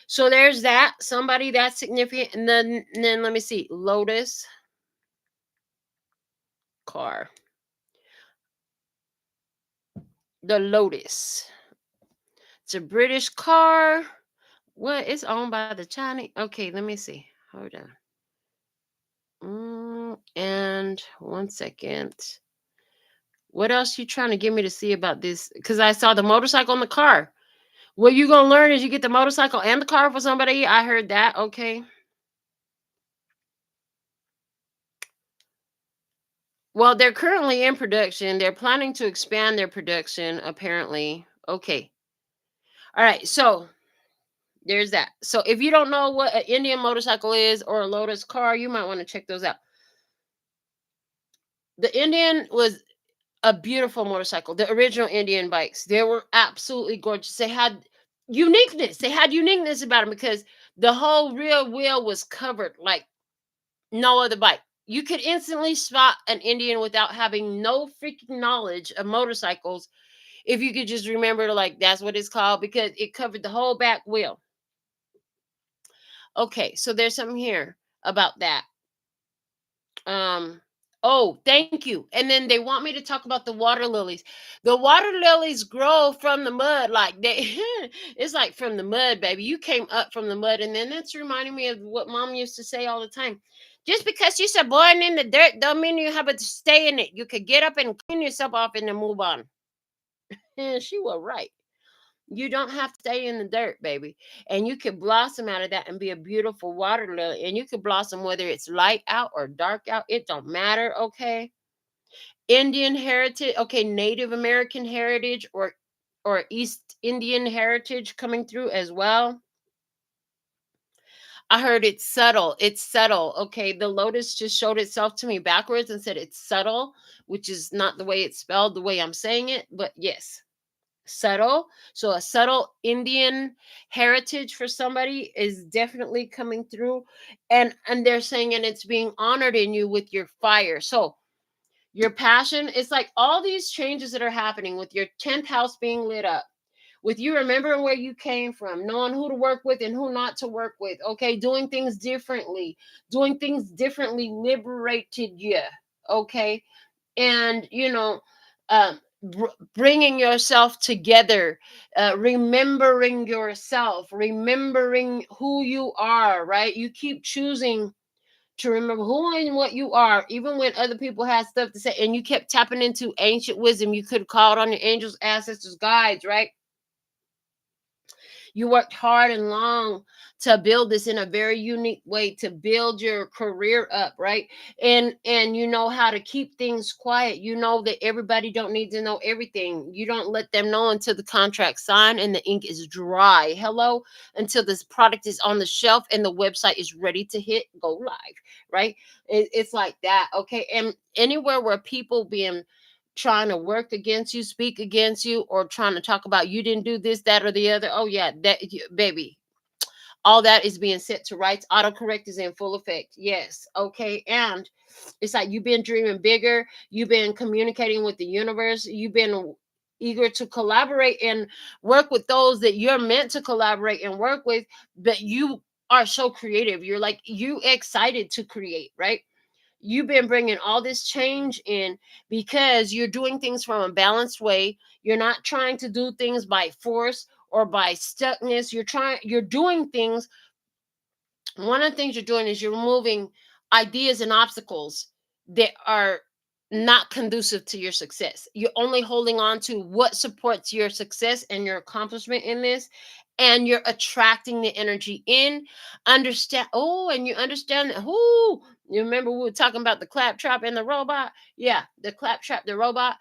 so there's that. Somebody that's significant, and then let me see. Lotus car. The Lotus. It's a British car. What? It's owned by the Chinese. Okay, let me see. Hold on. And 1 second. What else you trying to get me to see about this? Because I saw the motorcycle and the car. What you gonna learn is you get the motorcycle and the car for somebody. I heard that. Okay. Well, they're currently in production. They're planning to expand their production. Apparently. Okay. All right. So there's that. So if you don't know what an Indian motorcycle is or a Lotus car, you might want to check those out. The Indian was a beautiful motorcycle. The original Indian bikes, they were absolutely gorgeous. They had uniqueness. They had uniqueness about them because the whole rear wheel was covered like no other bike. You could instantly spot an Indian without having no freaking knowledge of motorcycles if you could just remember like that's what it's called because it covered the whole back wheel. Okay, so there's something here about that. Um, oh, thank you. And then they want me to talk about the water lilies. The water lilies grow from the mud, like they it's like from the mud, baby. You came up from the mud, and then that's reminding me of what mom used to say all the time. Just because you're born in the dirt don't mean you have to stay in it. You could get up and clean yourself off and then move on. And she was right. You don't have to stay in the dirt, baby. And you can blossom out of that and be a beautiful water lily. And you can blossom whether it's light out or dark out. It don't matter, okay? Indian heritage, okay, Native American heritage or East Indian heritage coming through as well. I heard it's subtle. It's subtle. Okay. The lotus just showed itself to me backwards and said it's subtle, which is not the way it's spelled, the way I'm saying it, but yes. Subtle. So a subtle Indian heritage for somebody is definitely coming through. And they're saying and it's being honored in you with your fire. So your passion, it's like all these changes that are happening with your 10th house being lit up, with you remembering where you came from, knowing who to work with and who not to work with. Okay, doing things differently liberated you. Okay, and bringing yourself together, remembering yourself, remembering who you are, right? You keep choosing to remember who and what you are, even when other people had stuff to say, and you kept tapping into ancient wisdom. You could have called on your angels, ancestors, guides, right? You worked hard and long to build this in a very unique way, to build your career up, right? And you know how to keep things quiet. You know that everybody don't need to know everything. You don't let them know until the contract signed and the ink is dry. Hello, until this product is on the shelf and the website is ready to hit go live, right? It's like that, okay? And anywhere where people being trying to work against you, speak against you, or trying to talk about you didn't do this, that, or the other. Oh yeah, baby, all that is being set to rights. Autocorrect is in full effect. Yes, okay, and it's like you've been dreaming bigger. You've been communicating with the universe. You've been eager to collaborate and work with those that you're meant to collaborate and work with. But you are so creative. You're like you excited to create, right? You've been bringing all this change in because you're doing things from a balanced way. You're not trying to do things by force or by stuckness. You're doing things. One of the things you're doing is you're removing ideas and obstacles that are not conducive to your success. You're only holding on to what supports your success and your accomplishment in this, and you're attracting the energy in. Understand? Oh, and you understand that. Who you remember we were talking about the claptrap and the robot? Yeah, the claptrap, the robot.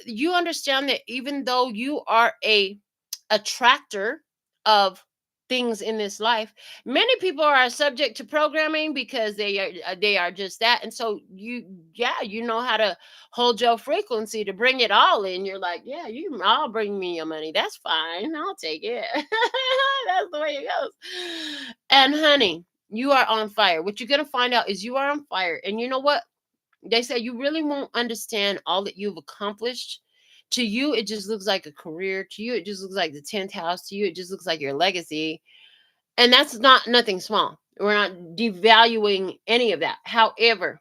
You understand that even though you are a attractor of things in this life, many people are subject to programming because they are just that. And so you know how to hold your frequency to bring it all in. You're like, yeah, you all bring me your money, that's fine, I'll take it. That's the way it goes. And honey, you are on fire. What you're gonna find out is you are on fire. And you know what they say, you really won't understand all that you've accomplished. To you it just looks like a career, to you it just looks like the 10th house, to you it just looks like your legacy. And that's not nothing small. We're not devaluing any of that. However,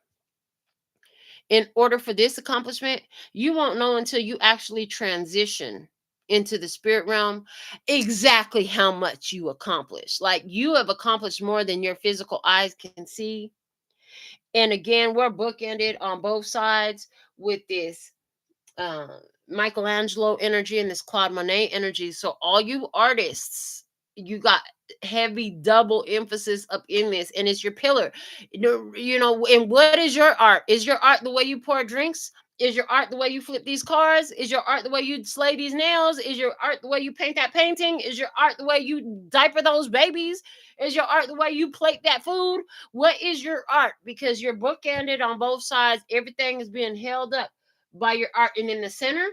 in order for this accomplishment, you won't know until you actually transition into the spirit realm exactly how much you accomplish. Like, you have accomplished more than your physical eyes can see. And again, we're bookended on both sides with this uh, Michelangelo energy and this Claude Monet energy. So all you artists, you got heavy double emphasis up in this, and it's your pillar. And what is your art? Is your art the way you pour drinks? Is your art the way you flip these cars? Is your art the way you slay these nails? Is your art the way you paint that painting? Is your art the way you diaper those babies? Is your art the way you plate that food? What is your art? Because you're bookended on both sides. Everything is being held up by your art. And in the center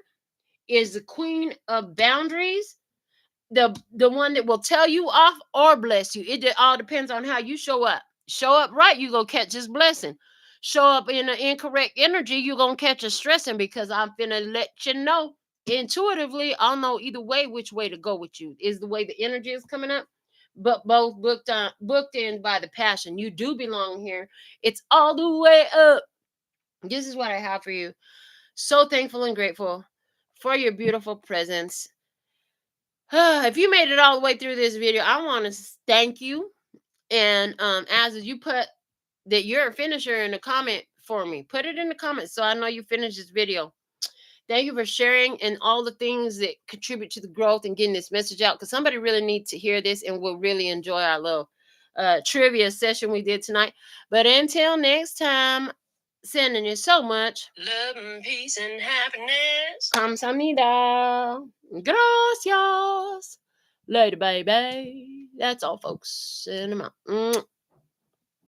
is the queen of boundaries, the one that will tell you off or bless you. It all depends on how you show up. Show up right, you go catch this blessing. Show up in an incorrect energy, you gonna catch a stressing, because I'm finna let you know intuitively. I'll know either way which way to go with you. Is the way the energy is coming up, but both booked in by the passion. You do belong here. It's all the way up. This is what I have for you. So thankful and grateful for your beautiful presence. If you made it all the way through this video, I want to thank you. And as you put that you're a finisher in the comment for me, put it in the comments so I know you finished this video. Thank you for sharing and all the things that contribute to the growth and getting this message out, because somebody really needs to hear this and will really enjoy our little trivia session we did tonight. But until next time, sending you so much love and peace and happiness. Kamsahamnida. Gracias. Later, baby. That's all, folks. Send them out.